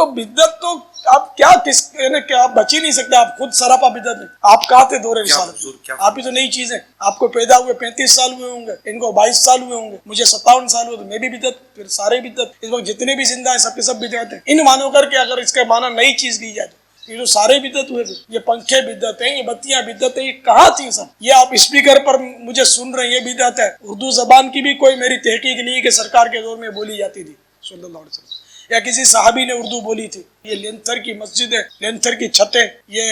تو بدعت تو آپ کیا آپ بچ ہی نہیں سکتے. آپ خود سراپا بدعت ہے. آپ کہاں تھے دور رسالت؟ آپ ہی تو نئی چیز ہے. آپ کو پیدا ہوئے 35 سال ہوئے ہوں گے, ان کو 22 سال ہوئے ہوں گے, مجھے 57 سال ہوئے, تو میں بھی بدعت, پھر سارے بدعت. اس وقت جتنے بھی زندہ ہیں سب کے سب بدعت ہیں. ان معنوں کر کے اگر اس کا معنی نئی چیز لی جائے تو یہ جو سارے بدعت ہوئے تھے, یہ پنکھے بدعت ہیں, یہ بتیاں بدعت ہیں, یہ کہاں تھی سب؟ یہ آپ اسپیکر پر مجھے سن رہے ہیں, یہ بدعت ہے. اردو زبان کی بھی کوئی میری تحقیق نہیں ہے کہ سرکار کے دور میں بولی جاتی تھی صلی اللہ علیہ وسلم, یا کسی صحابی نے اردو بولی تھی. یہ لینتھر کی مسجد ہے, لینتھر کی چھتیں, یہ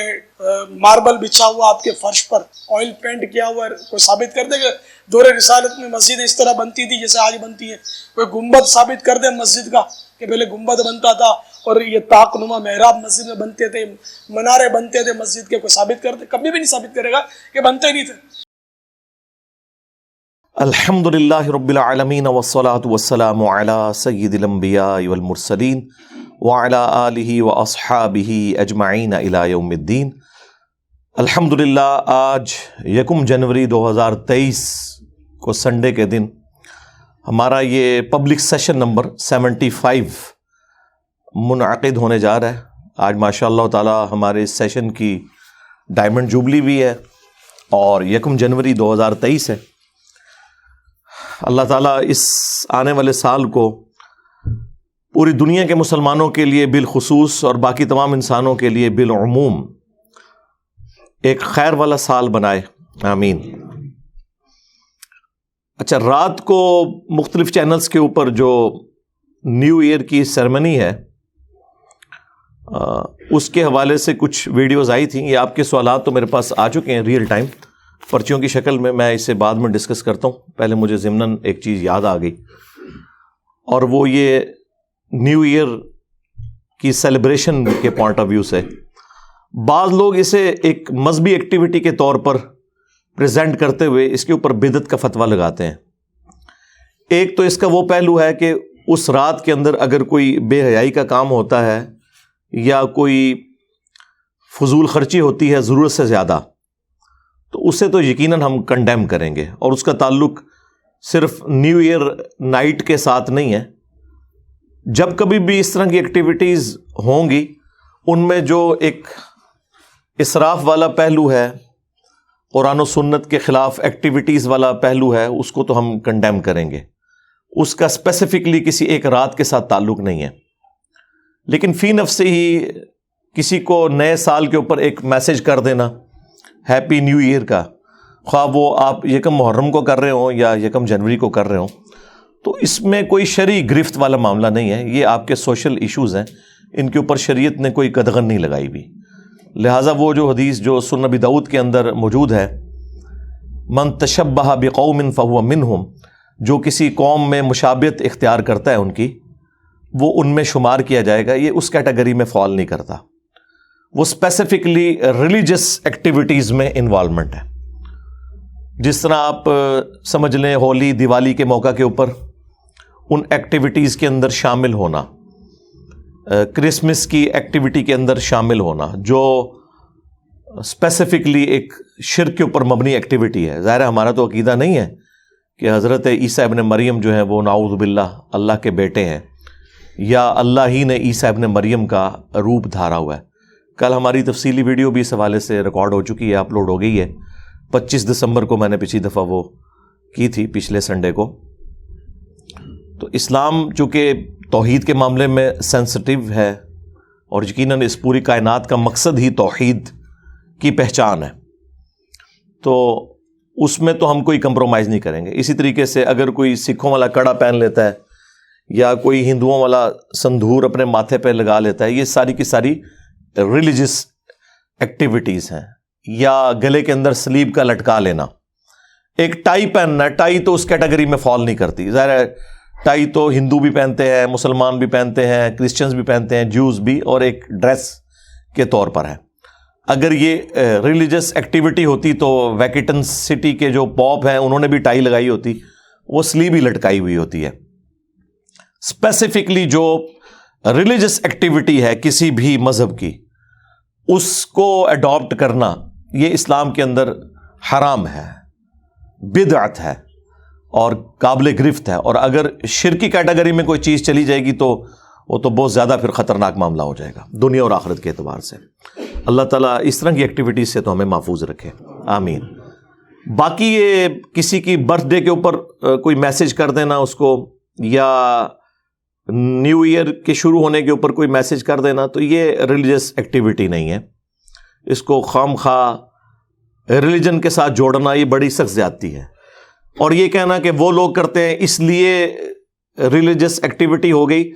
ماربل بچھا ہوا آپ کے فرش پر, آئل پینٹ کیا ہوا ہے. کوئی ثابت کر دے کہ دور رسالت میں مسجد اس طرح بنتی تھی جیسے آج بنتی ہے؟ کوئی گنبد ثابت کر دے مسجد کا کہ پہلے گنبد بنتا تھا اور یہ طاق نما محراب مسجد میں بنتے تھے, منارے بنتے تھے مسجد کے. کوئی ثابت کر دے؟ کبھی بھی نہیں ثابت کرے گا کہ بنتے نہیں تھے. الحمدللہ رب العالمین والصلاة والسلام علی سید الانبیاء والمرسلین وعلی آلہ واصحابہ اجمعین الی یوم الدین. الحمدللہ آج 1 جنوری 2023 کو سنڈے کے دن ہمارا یہ پبلک سیشن نمبر 75 منعقد ہونے جا رہا ہے. آج ماشاء اللہ تعالی ہمارے اس سیشن کی ڈائمنڈ جوبلی بھی ہے اور 1 جنوری 2023 ہے. اللہ تعالیٰ اس آنے والے سال کو پوری دنیا کے مسلمانوں کے لیے بالخصوص اور باقی تمام انسانوں کے لیے بالعموم ایک خیر والا سال بنائے, آمین. اچھا, رات کو مختلف چینلز کے اوپر جو نیو ایئر کی سیرمنی ہے اس کے حوالے سے کچھ ویڈیوز آئی تھیں. یہ آپ کے سوالات تو میرے پاس آ چکے ہیں ریئل ٹائم پرچیوں کی شکل میں اسے بعد میں ڈسکس کرتا ہوں. پہلے مجھے ضمناً ایک چیز یاد آ گئی, اور وہ یہ نیو ایئر کی سیلیبریشن کے پوائنٹ آف ویو سے بعض لوگ اسے ایک مذہبی ایکٹیویٹی کے طور پر پریزنٹ کرتے ہوئے اس کے اوپر بدعت کا فتویٰ لگاتے ہیں. ایک تو اس کا وہ پہلو ہے کہ اس رات کے اندر اگر کوئی بے حیائی کا کام ہوتا ہے یا کوئی فضول خرچی ہوتی ہے ضرورت سے زیادہ, تو اسے تو یقیناً ہم کنڈیم کریں گے. اور اس کا تعلق صرف نیو ایئر نائٹ کے ساتھ نہیں ہے. جب کبھی بھی اس طرح کی ایکٹیویٹیز ہوں گی ان میں جو ایک اسراف والا پہلو ہے, قرآن و سنت کے خلاف ایکٹیویٹیز والا پہلو ہے, اس کو تو ہم کنڈیم کریں گے. اس کا اسپیسیفکلی کسی ایک رات کے ساتھ تعلق نہیں ہے. لیکن فی نفس ہی کسی کو نئے سال کے اوپر ایک میسج کر دینا ہیپی نیو ایئر کا, خواہ وہ آپ 1 محرم کو کر رہے ہوں یا 1 جنوری کو کر رہے ہوں, تو اس میں کوئی شرعی گرفت والا معاملہ نہیں ہے. یہ آپ کے سوشل ایشوز ہیں, ان کے اوپر شریعت نے کوئی قدغن نہیں لگائی بھی. لہٰذا وہ جو حدیث جو سنن ابی داؤد کے اندر موجود ہے, من تشبہ بقوم فہو منہم, جو کسی قوم میں مشابہت اختیار کرتا ہے ان کی, وہ ان میں شمار کیا جائے گا. یہ اس کیٹیگری میں فال نہیں کرتا. وہ اسپیسیفکلی ریلیجس ایکٹیویٹیز میں انوالومنٹ ہے. جس طرح آپ سمجھ لیں ہولی دیوالی کے موقع کے اوپر ان ایکٹیویٹیز کے اندر شامل ہونا, کرسمس کی ایکٹیویٹی کے اندر شامل ہونا, جو اسپیسیفکلی ایک شرک کے اوپر مبنی ایکٹیویٹی ہے. ظاہر ہے ہمارا تو عقیدہ نہیں ہے کہ حضرت عیسیٰ ابن مریم جو ہیں وہ نعوذ باللہ اللہ کے بیٹے ہیں, یا اللہ ہی نے عیسیٰ ابن مریم کا روپ دھارا ہوا ہے. کل ہماری تفصیلی ویڈیو بھی اس حوالے سے ریکارڈ ہو چکی ہے, اپلوڈ ہو گئی ہے. 25 دسمبر کو میں نے پچھلی دفعہ وہ کی تھی, پچھلے سنڈے کو. تو اسلام چونکہ توحید کے معاملے میں سینسٹیو ہے اور یقیناً اس پوری کائنات کا مقصد ہی توحید کی پہچان ہے, تو اس میں تو ہم کوئی کمپرومائز نہیں کریں گے. اسی طریقے سے اگر کوئی سکھوں والا کڑا پہن لیتا ہے یا کوئی ہندوؤں والا سندھور اپنے ماتھے پہ لگا لیتا ہے, یہ ساری کی ساری ریلیجس ایکٹیویٹیز ہیں. یا گلے کے اندر سلیب کا لٹکا لینا, ایک ٹائی پہننا, ٹائی تو اس کیٹیگری میں فال نہیں کرتی. ظاہر ہے ٹائی تو ہندو بھی پہنتے ہیں, مسلمان بھی پہنتے ہیں, کرسچنز بھی پہنتے ہیں, جوز بھی, اور ایک ڈریس کے طور پر ہے. اگر یہ ریلیجس ایکٹیویٹی ہوتی تو ویٹیکن سٹی کے جو پوپ ہیں انہوں نے بھی ٹائی لگائی ہوتی, وہ سلیب ہی لٹکائی ہوئی ہوتی ہے. اسپیسیفکلی جو ریلیجس ایکٹیویٹی ہے کسی بھی مذہب کی, اس کو اڈاپٹ کرنا یہ اسلام کے اندر حرام ہے, بدعت ہے اور قابل گرفت ہے. اور اگر شرکی کیٹیگری میں کوئی چیز چلی جائے گی تو وہ تو بہت زیادہ پھر خطرناک معاملہ ہو جائے گا دنیا اور آخرت کے اعتبار سے. اللہ تعالیٰ اس طرح کی ایکٹیویٹیز سے تو ہمیں محفوظ رکھے, آمین. باقی یہ کسی کی برتھ ڈے کے اوپر کوئی میسج کر دینا اس کو, یا نیو ایئر کے شروع ہونے کے اوپر کوئی میسج کر دینا, تو یہ ریلیجس ایکٹیویٹی نہیں ہے. اس کو خام خواہ ریلیجن کے ساتھ جوڑنا یہ بڑی سخت زیادتی ہے. اور یہ کہنا کہ وہ لوگ کرتے ہیں اس لیے ریلیجس ایکٹیویٹی ہو گئی,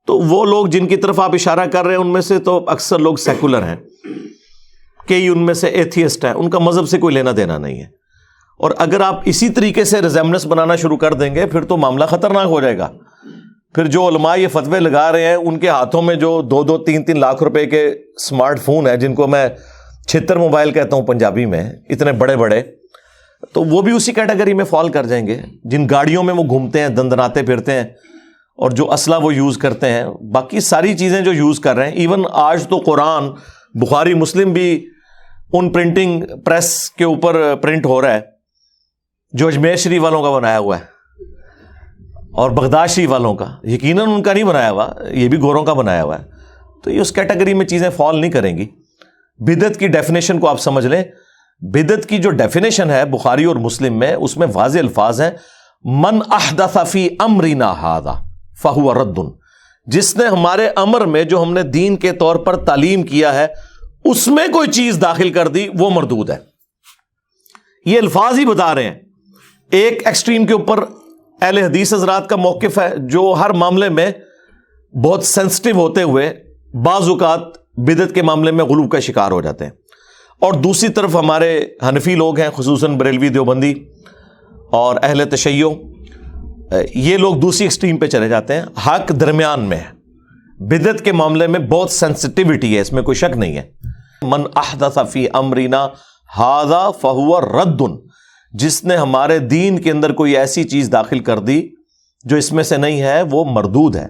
تو وہ لوگ جن کی طرف آپ اشارہ کر رہے ہیں ان میں سے تو اکثر لوگ سیکولر ہیں, کئی ان میں سے ایتھیسٹ ہیں, ان کا مذہب سے کوئی لینا دینا نہیں ہے. اور اگر آپ اسی طریقے سے ریزیمبلنس بنانا شروع کر دیں گے پھر تو معاملہ خطرناک ہو جائے گا. پھر جو علماء یہ فتوے لگا رہے ہیں ان کے ہاتھوں میں جو 2-2, 3-3 لاکھ روپے کے اسمارٹ فون ہیں, جن کو میں 76 موبائل کہتا ہوں پنجابی میں, اتنے بڑے بڑے, تو وہ بھی اسی کیٹیگری میں فال کر جائیں گے. جن گاڑیوں میں وہ گھومتے ہیں, دندناتے پھرتے ہیں, اور جو اسلحہ وہ یوز کرتے ہیں, باقی ساری چیزیں جو یوز کر رہے ہیں. ایون آج تو قرآن, بخاری, مسلم بھی ان پرنٹنگ پریس کے اوپر پرنٹ ہو رہا ہے جو اجمیر شریف والوں کا بنایا ہوا ہے اور بغداد شریف والوں کا. یقیناً ان کا نہیں بنایا ہوا, یہ بھی گوروں کا بنایا ہوا ہے. تو یہ اس کیٹیگری میں چیزیں فال نہیں کریں گی. بدعت کی ڈیفینیشن کو آپ سمجھ لیں. بدعت کی جو ڈیفینیشن ہے بخاری اور مسلم میں, اس میں واضح الفاظ ہیں, من احدث فی امرنا ھذا فہو رد, جس نے ہمارے امر میں جو ہم نے دین کے طور پر تعلیم کیا ہے اس میں کوئی چیز داخل کر دی وہ مردود ہے. یہ الفاظ ہی بتا رہے ہیں. ایک ایکسٹریم کے اوپر اہل حدیث حضرات کا موقف ہے جو ہر معاملے میں بہت سینسٹیو ہوتے ہوئے بعض اوقات بدعت کے معاملے میں غلو کا شکار ہو جاتے ہیں, اور دوسری طرف ہمارے حنفی لوگ ہیں, خصوصاً بریلوی دیوبندی اور اہل تشیع, یہ لوگ دوسری ایکسٹریم پہ چلے جاتے ہیں. حق درمیان میں ہے. بدعت کے معاملے میں بہت سینسٹیوٹی ہے, اس میں کوئی شک نہیں ہے. من احدث فی امرنا ھذا فہو رد, جس نے ہمارے دین کے اندر کوئی ایسی چیز داخل کر دی جو اس میں سے نہیں ہے وہ مردود ہے.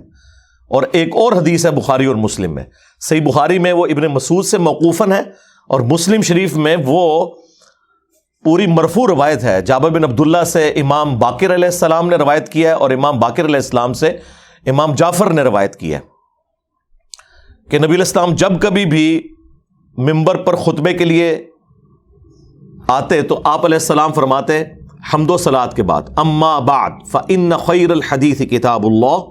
اور ایک اور حدیث ہے بخاری اور مسلم میں, صحیح بخاری میں وہ ابن مسعود سے موقوفاً ہے, اور مسلم شریف میں وہ پوری مرفوع روایت ہے. جابر بن عبداللہ سے امام باقر علیہ السلام نے روایت کیا ہے, اور امام باقر علیہ السلام سے امام جعفر نے روایت کی ہے کہ نبی علیہ السلام جب کبھی بھی ممبر پر خطبے کے لیے آتے تو آپ علیہ السلام فرماتے حمد و صلات کے بعد, اما بعد فإن خیر الحدیث کتاب اللہ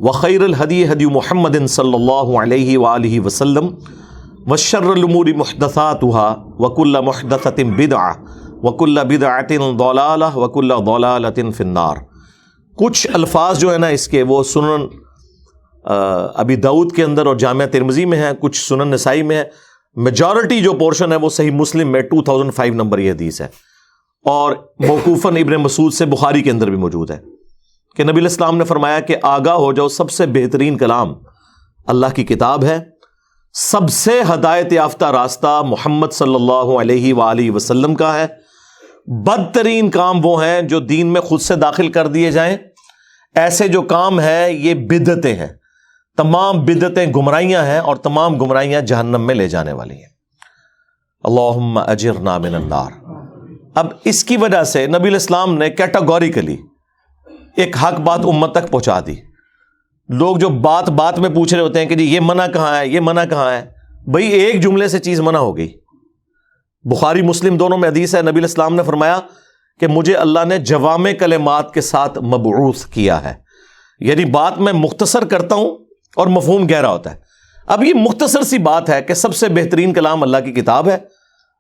وخیر الہدی ہدی محمد صلی اللہ علیہ وآلہ وسلم وشر الامور محدثاتها وکل محدثۃ بدعہ وکل بدعۃ ضلالہ وکل ضلالۃ فی النار. کچھ الفاظ جو ہے نا اس کے وہ سنن ابی داؤد کے اندر اور جامعہ ترمذی میں ہیں, کچھ سنن نسائی میں ہے. میجورٹی جو پورشن ہے وہ صحیح مسلم میں 2005 نمبر یہ حدیث ہے, اور موقوفاً ابن مسعود سے بخاری کے اندر بھی موجود ہے کہ نبی علیہ السلام نے فرمایا کہ آگاہ ہو جاؤ, سب سے بہترین کلام اللہ کی کتاب ہے, سب سے ہدایت یافتہ راستہ محمد صلی اللہ علیہ وآلہ وسلم کا ہے, بدترین کام وہ ہیں جو دین میں خود سے داخل کر دیے جائیں. ایسے جو کام ہیں یہ بدعتیں ہیں, تمام بدعتیں گمراہیاں ہیں, اور تمام گمراہیاں جہنم میں لے جانے والی ہیں. اللہم اجرنا من النار. اب اس کی وجہ سے نبی علیہ السلام نے کیٹاگوریکلی ایک حق بات امت تک پہنچا دی. لوگ جو بات بات میں پوچھ رہے ہوتے ہیں کہ جی یہ منع کہاں ہے, یہ منع کہاں ہے, بھئی ایک جملے سے چیز منع ہو گئی. بخاری مسلم دونوں میں حدیث ہے, نبی علیہ السلام نے فرمایا کہ مجھے اللہ نے جوامع کلمات کے ساتھ مبعوث کیا ہے, یعنی بات میں مختصر کرتا ہوں اور مفہوم گہرا ہوتا ہے. اب یہ مختصر سی بات ہے کہ سب سے بہترین کلام اللہ کی کتاب ہے,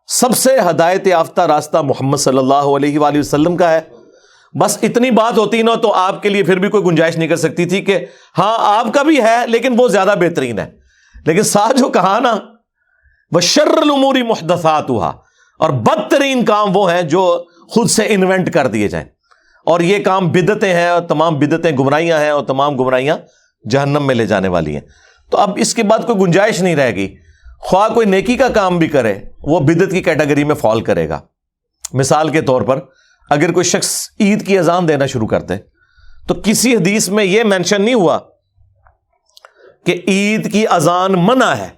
سب سے ہدایت یافتہ راستہ محمد صلی اللہ علیہ وآلہ وسلم کا ہے. بس اتنی بات ہوتی نا تو آپ کے لیے پھر بھی کوئی گنجائش نہیں کر سکتی تھی کہ ہاں آپ کا بھی ہے لیکن وہ زیادہ بہترین ہے. لیکن ساتھ جو کہا نا وشر الامور محدثاتها, اور بدترین کام وہ ہیں جو خود سے انوینٹ کر دیے جائیں, اور یہ کام بدعتیں ہیں, اور تمام بدعتیں گمراہیاں ہیں, اور تمام گمراہیاں جہنم میں لے جانے والی ہیں. تو اب اس کے بعد کوئی گنجائش نہیں رہے گی, خواہ کوئی نیکی کا کام بھی کرے وہ بدعت کی کیٹیگری میں فال کرے گا. مثال کے طور پر اگر کوئی شخص عید کی اذان دینا شروع کرتے تو کسی حدیث میں یہ مینشن نہیں ہوا کہ عید کی اذان منع ہے,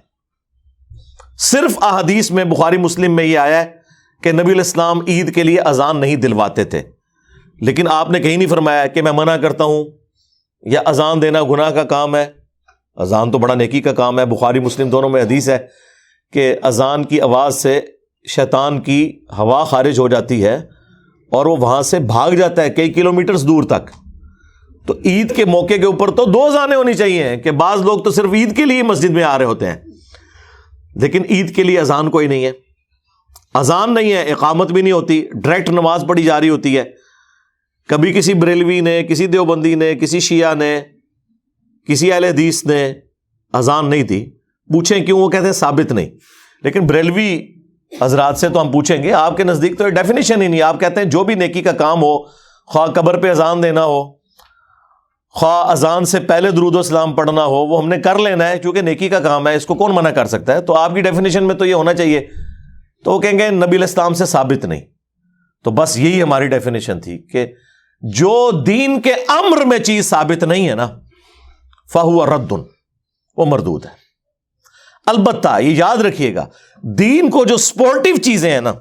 صرف احادیث میں بخاری مسلم میں یہ آیا ہے کہ نبی علیہ السلام عید کے لیے اذان نہیں دلواتے تھے. لیکن آپ نے کہیں نہیں فرمایا کہ میں منع کرتا ہوں یا اذان دینا گناہ کا کام ہے اذان تو بڑا نیکی کا کام ہے. بخاری مسلم دونوں میں حدیث ہے کہ اذان کی آواز سے شیطان کی ہوا خارج ہو جاتی ہے اور وہ وہاں سے بھاگ جاتا ہے کئی کلومیٹرز دور تک. تو عید کے موقع کے اوپر تو 2 اذانیں ہونی چاہیے کہ بعض لوگ تو صرف عید کے لیے مسجد میں آ رہے ہوتے ہیں, لیکن عید کے لیے اذان کوئی نہیں ہے, اذان نہیں ہے, اقامت بھی نہیں ہوتی, ڈائریکٹ نماز پڑھی جا رہی ہوتی ہے. کبھی کسی بریلوی نے, کسی دیوبندی نے, کسی شیعہ نے, کسی اہل حدیث نے اذان نہیں تھی. پوچھیں کیوں؟ وہ کہتے ہیں ثابت نہیں. لیکن بریلوی حضرات سے تو ہم پوچھیں گے, آپ کے نزدیک تو ڈیفینیشن ہی نہیں. آپ کہتے ہیں جو بھی نیکی کا کام ہو, خواہ قبر پہ اذان دینا ہو, خواہ اذان سے پہلے درود و سلام پڑھنا ہو, وہ ہم نے کر لینا ہے کیونکہ نیکی کا کام ہے, اس کو کون منع کر سکتا ہے. تو آپ کی ڈیفینیشن میں تو یہ ہونا چاہیے. تو وہ کہیں گے نبی علیہ السلام سے ثابت نہیں. تو بس یہی ہماری ڈیفینیشن تھی کہ جو دین کے امر میں چیز ثابت نہیں ہے نا, فہو رد, وہ مردود ہے. البتہ یہ یاد رکھیے گا, دین کو جو سپورٹیو چیزیں ہیں نا,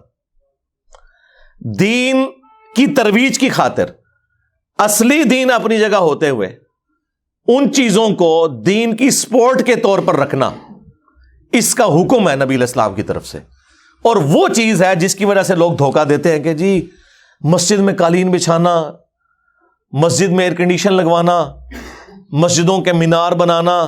دین کی ترویج کی خاطر اصلی دین اپنی جگہ ہوتے ہوئے ان چیزوں کو دین کی سپورٹ کے طور پر رکھنا, اس کا حکم ہے نبی علیہ السلام کی طرف سے. اور وہ چیز ہے جس کی وجہ سے لوگ دھوکہ دیتے ہیں کہ جی مسجد میں قالین بچھانا, مسجد میں ایئر کنڈیشن لگوانا, مسجدوں کے مینار بنانا,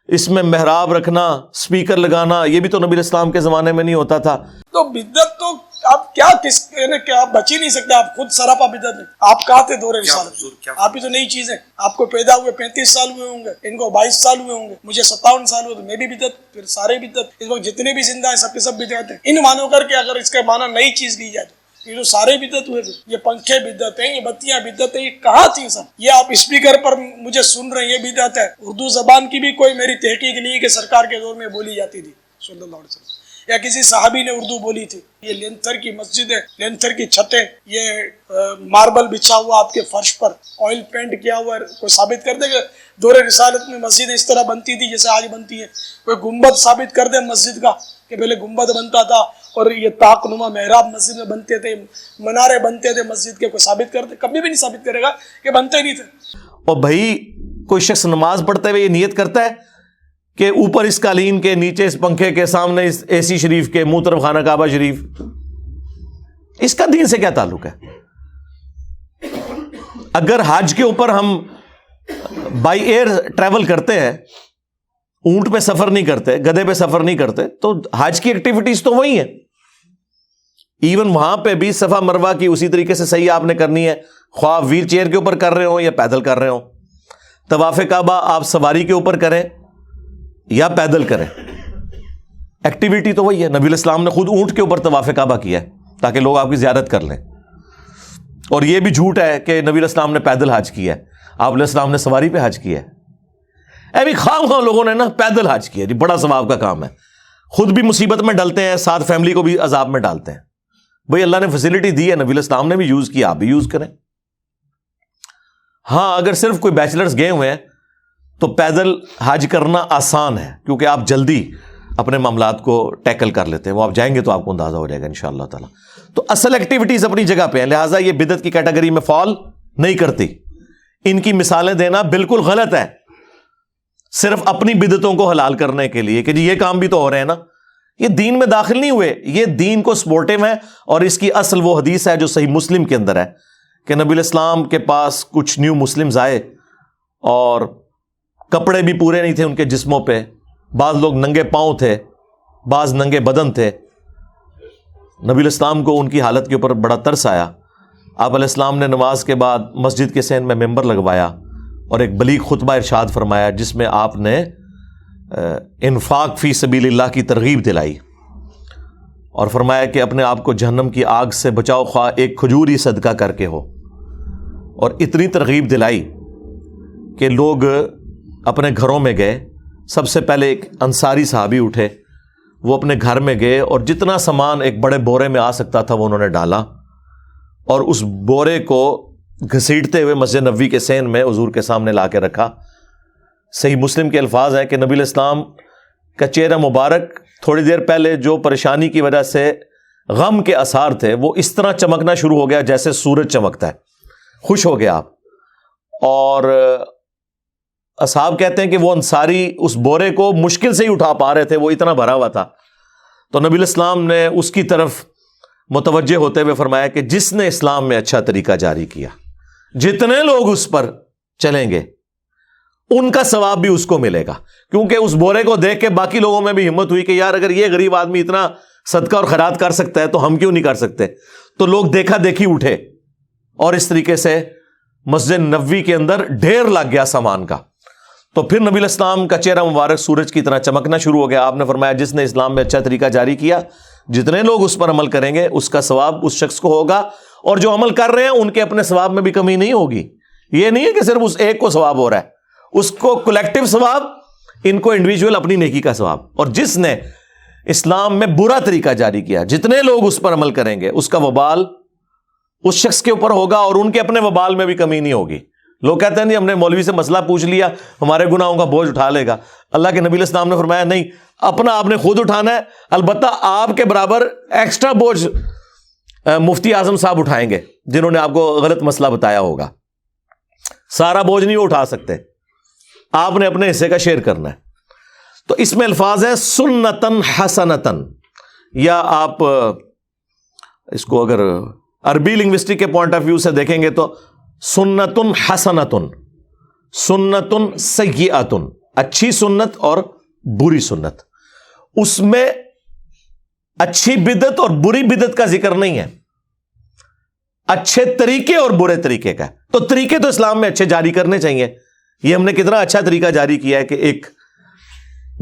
اس میں محراب رکھنا, اسپیکر لگانا, یہ بھی تو نبی علیہ السلام کے زمانے میں نہیں ہوتا تھا. تو بدعت تو آپ کیا آپ بچ ہی نہیں سکتے. آپ خود سراپا بدعت ہیں. آپ کہاں تھے دور رسالت؟ آپ ہی تو نئی چیز ہے. آپ کو پیدا ہوئے 35 سال ہوئے ہوں گے, ان کو 22 سال ہوئے ہوں گے, مجھے 57 سال ہوئے, تو میں بھی بدعت, پھر سارے بدعت. اس وقت جتنے بھی زندہ ہیں سب کے سب بدعت ہیں. ان مانو کر کے اگر اس کا معنی نئی چیز لی جائے تو یہ جو سارے بدعت ہوئے تھے. یہ پنکھے بدعت ہیں, یہ بتیاں بدعت ہیں, یہ کہاں تھی سب؟ یہ آپ اسپیکر پر مجھے سن رہے ہیں, یہ بدعت ہے. اردو زبان کی بھی کوئی میری تحقیق نہیں ہے کہ سرکار کے دور میں بولی جاتی تھی صلی اللہ علیہ وسلم, یا کسی صحابی نے اردو بولی تھی. یہ لینتھر کی مسجد ہے, لینتھر کی چھتیں, یہ ماربل بچھا ہوا آپ کے فرش پر, آئل پینٹ کیا ہوا ہے. کوئی ثابت کر دے کہ دور رسالت میں مسجد اس طرح بنتی تھی جیسے آج بنتی ہے. کوئی گنبد ثابت کر دے مسجد کا کہ پہلے گنبد بنتا تھا اور یہ طاق نما محراب مسجد میں بنتے تھے, منارے بنتے تھے مسجد کے. کوئی ثابت کر دے, کبھی بھی نہیں ثابت کرے گا کہ بنتے نہیں تھے. اور بھائی کوئی شخص نماز پڑھتے ہوئے یہ نیت کرتا ہے کہ اوپر اس قالین کے, نیچے اس پنکھے کے, سامنے اس اے سی شریف کے, منہ طرف خانہ کعبہ شریف, اس کا دین سے کیا تعلق ہے؟ اگر حج کے اوپر ہم بائی ایئر ٹریول کرتے ہیں, اونٹ پہ سفر نہیں کرتے, گدھے پہ سفر نہیں کرتے, تو حج کی ایکٹیویٹیز تو وہی ہیں. ایون وہاں پہ بھی صفا مروہ کی اسی طریقے سے صحیح آپ نے کرنی ہے, خواہ ویل چیئر کے اوپر کر رہے ہوں یا پیدل کر رہے ہوں. طواف کعبہ آپ سواری کے اوپر کریں یا پیدل کریں, ایکٹیویٹی تو وہی ہے. نبی علیہ السلام نے خود اونٹ کے اوپر طواف کعبہ کیا ہے تاکہ لوگ آپ کی زیارت کر لیں. اور یہ بھی جھوٹ ہے کہ نبی علیہ السلام نے پیدل حج کیا ہے, آپ علیہ السلام نے سواری پہ حج کیا ہے. ابھی خواہ لوگوں نے نا پیدل حج کیا جی, بڑا ثواب کا کام ہے. خود بھی مصیبت میں ڈلتے ہیں, ساتھ فیملی کو بھی عذاب میں ڈالتے ہیں. بھئی اللہ نے فیسلٹی دی ہے, نبی علیہ السلام نے بھی یوز کیا, آپ بھی یوز کریں. ہاں اگر صرف کوئی بیچلرز گئے ہوئے ہیں تو پیدل حج کرنا آسان ہے کیونکہ آپ جلدی اپنے معاملات کو ٹیکل کر لیتے ہیں. وہ آپ جائیں گے تو آپ کو اندازہ ہو جائے گا انشاءاللہ تعالی. تو اصل ایکٹیویٹیز اپنی جگہ پہ ہیں, لہٰذا یہ بدعت کی کیٹیگری میں فال نہیں کرتی. ان کی مثالیں دینا بالکل غلط ہے صرف اپنی بدعتوں کو حلال کرنے کے لیے کہ جی یہ کام بھی تو ہو رہے ہیں نا. یہ دین میں داخل نہیں ہوئے, یہ دین کو سپورٹیو ہے. اور اس کی اصل وہ حدیث ہے جو صحیح مسلم کے اندر ہے کہ نبی علیہ السلام کے پاس کچھ نیو مسلمز آئے اور کپڑے بھی پورے نہیں تھے ان کے جسموں پہ, بعض لوگ ننگے پاؤں تھے, بعض ننگے بدن تھے. نبی علیہ السلام کو ان کی حالت کے اوپر بڑا ترس آیا. آپ علیہ السلام نے نماز کے بعد مسجد کے صحن میں ممبر لگوایا اور ایک بلیغ خطبہ ارشاد فرمایا جس میں آپ نے انفاق فی سبیل اللہ کی ترغیب دلائی اور فرمایا کہ اپنے آپ کو جہنم کی آگ سے بچاؤ, خواہ ایک کھجور ہی صدقہ کر کے ہو. اور اتنی ترغیب دلائی کہ لوگ اپنے گھروں میں گئے. سب سے پہلے ایک انصاری صحابی اٹھے, وہ اپنے گھر میں گئے اور جتنا سامان ایک بڑے بورے میں آ سکتا تھا وہ انہوں نے ڈالا اور اس بورے کو گھسیٹتے ہوئے مسجد نبوی کے صحن میں حضور کے سامنے لا کے رکھا. صحیح مسلم کے الفاظ ہیں کہ نبی علیہ السلام کا چہرہ مبارک تھوڑی دیر پہلے جو پریشانی کی وجہ سے غم کے آثار تھے وہ اس طرح چمکنا شروع ہو گیا جیسے سورج چمکتا ہے. خوش ہو گیا آپ. اور اصحاب کہتے ہیں کہ وہ انصاری اس بورے کو مشکل سے ہی اٹھا پا رہے تھے، وہ اتنا بھرا ہوا تھا. تو نبی علیہ السلام نے اس کی طرف متوجہ ہوتے ہوئے فرمایا کہ جس نے اسلام میں اچھا طریقہ جاری کیا، جتنے لوگ اس پر چلیں گے ان کا ثواب بھی اس کو ملے گا. کیونکہ اس بورے کو دیکھ کے باقی لوگوں میں بھی ہمت ہوئی کہ یار اگر یہ غریب آدمی اتنا صدقہ اور خیرات کر سکتا ہے تو ہم کیوں نہیں کر سکتے. تو لوگ دیکھا دیکھی اٹھے اور اس طریقے سے مسجد نبوی کے اندر ڈھیر لگ گیا سامان کا. تو پھر نبی علیہ السلام کا چہرہ مبارک سورج کی طرح چمکنا شروع ہو گیا. آپ نے فرمایا جس نے اسلام میں اچھا طریقہ جاری کیا، جتنے لوگ اس پر عمل کریں گے اس کا ثواب اس شخص کو ہوگا، اور جو عمل کر رہے ہیں ان کے اپنے ثواب میں بھی کمی نہیں ہوگی. یہ نہیں ہے کہ صرف اس ایک کو ثواب ہو رہا ہے، اس کو کلیکٹیو ثواب، ان کو انڈیویجول اپنی نیکی کا ثواب. اور جس نے اسلام میں برا طریقہ جاری کیا، جتنے لوگ اس پر عمل کریں گے اس کا وبال اس شخص کے اوپر ہوگا اور ان کے اپنے وبال میں بھی کمی نہیں ہوگی. لوگ کہتے ہیں نہیں ہم نے مولوی سے مسئلہ پوچھ لیا، ہمارے گناہوں کا بوجھ اٹھا لے گا. اللہ کے نبی علیہ السلام نے فرمایا نہیں، اپنا آپ نے خود اٹھانا ہے. البتہ آپ کے برابر ایکسٹرا بوجھ مفتی اعظم صاحب اٹھائیں گے جنہوں نے آپ کو غلط مسئلہ بتایا ہوگا. سارا بوجھ نہیں اٹھا سکتے، آپ نے اپنے حصے کا شیئر کرنا ہے. تو اس میں الفاظ ہیں سنتن حسنتن، یا آپ اس کو اگر عربی لنگوسٹک کے پوائنٹ آف ویو سے دیکھیں گے تو سنتن حسنتن، سنتن سیئتن، اچھی سنت اور بری سنت. اس میں اچھی بدعت اور بری بدعت کا ذکر نہیں ہے، اچھے طریقے اور برے طریقے کا. تو طریقے تو اسلام میں اچھے جاری کرنے چاہیے. یہ ہم نے کتنا اچھا طریقہ جاری کیا ہے کہ ایک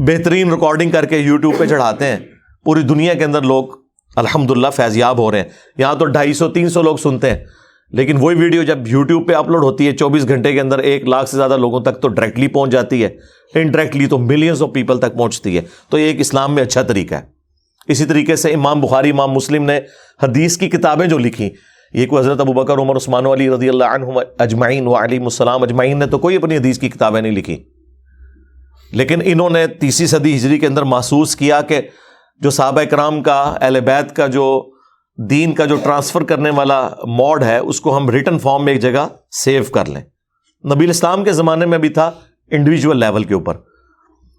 بہترین ریکارڈنگ کر کے یوٹیوب پہ چڑھاتے ہیں، پوری دنیا کے اندر لوگ الحمدللہ فیضیاب ہو رہے ہیں. یہاں تو 250-300 لوگ سنتے ہیں، لیکن وہی ویڈیو جب یوٹیوب پہ اپلوڈ ہوتی ہے 24 گھنٹے کے اندر 1 لاکھ سے زیادہ لوگوں تک تو ڈائریکٹلی پہنچ جاتی ہے، انڈائریکٹلی تو ملینز آف پیپل تک پہنچتی ہے. تو یہ ایک اسلام میں اچھا طریقہ ہے. اسی طریقے سے امام بخاری، امام مسلم نے حدیث کی کتابیں جو لکھی، یہ کوئی حضرت ابو بکر، عمر، عثمان و علی رضی اللہ عنہم اجمعین وعلیہم السلام اجمعین نے تو کوئی اپنی حدیث کی کتابیں نہیں لکھی، لیکن انہوں نے 30 صدی ہجری کے اندر محسوس کیا کہ جو صحابہ کرام کا، اہل بیت کا جو دین کا جو ٹرانسفر کرنے والا موڈ ہے اس کو ہم ریٹن فارم میں ایک جگہ سیو کر لیں. نبی الاسلام کے زمانے میں بھی تھا انڈیویجول لیول کے اوپر.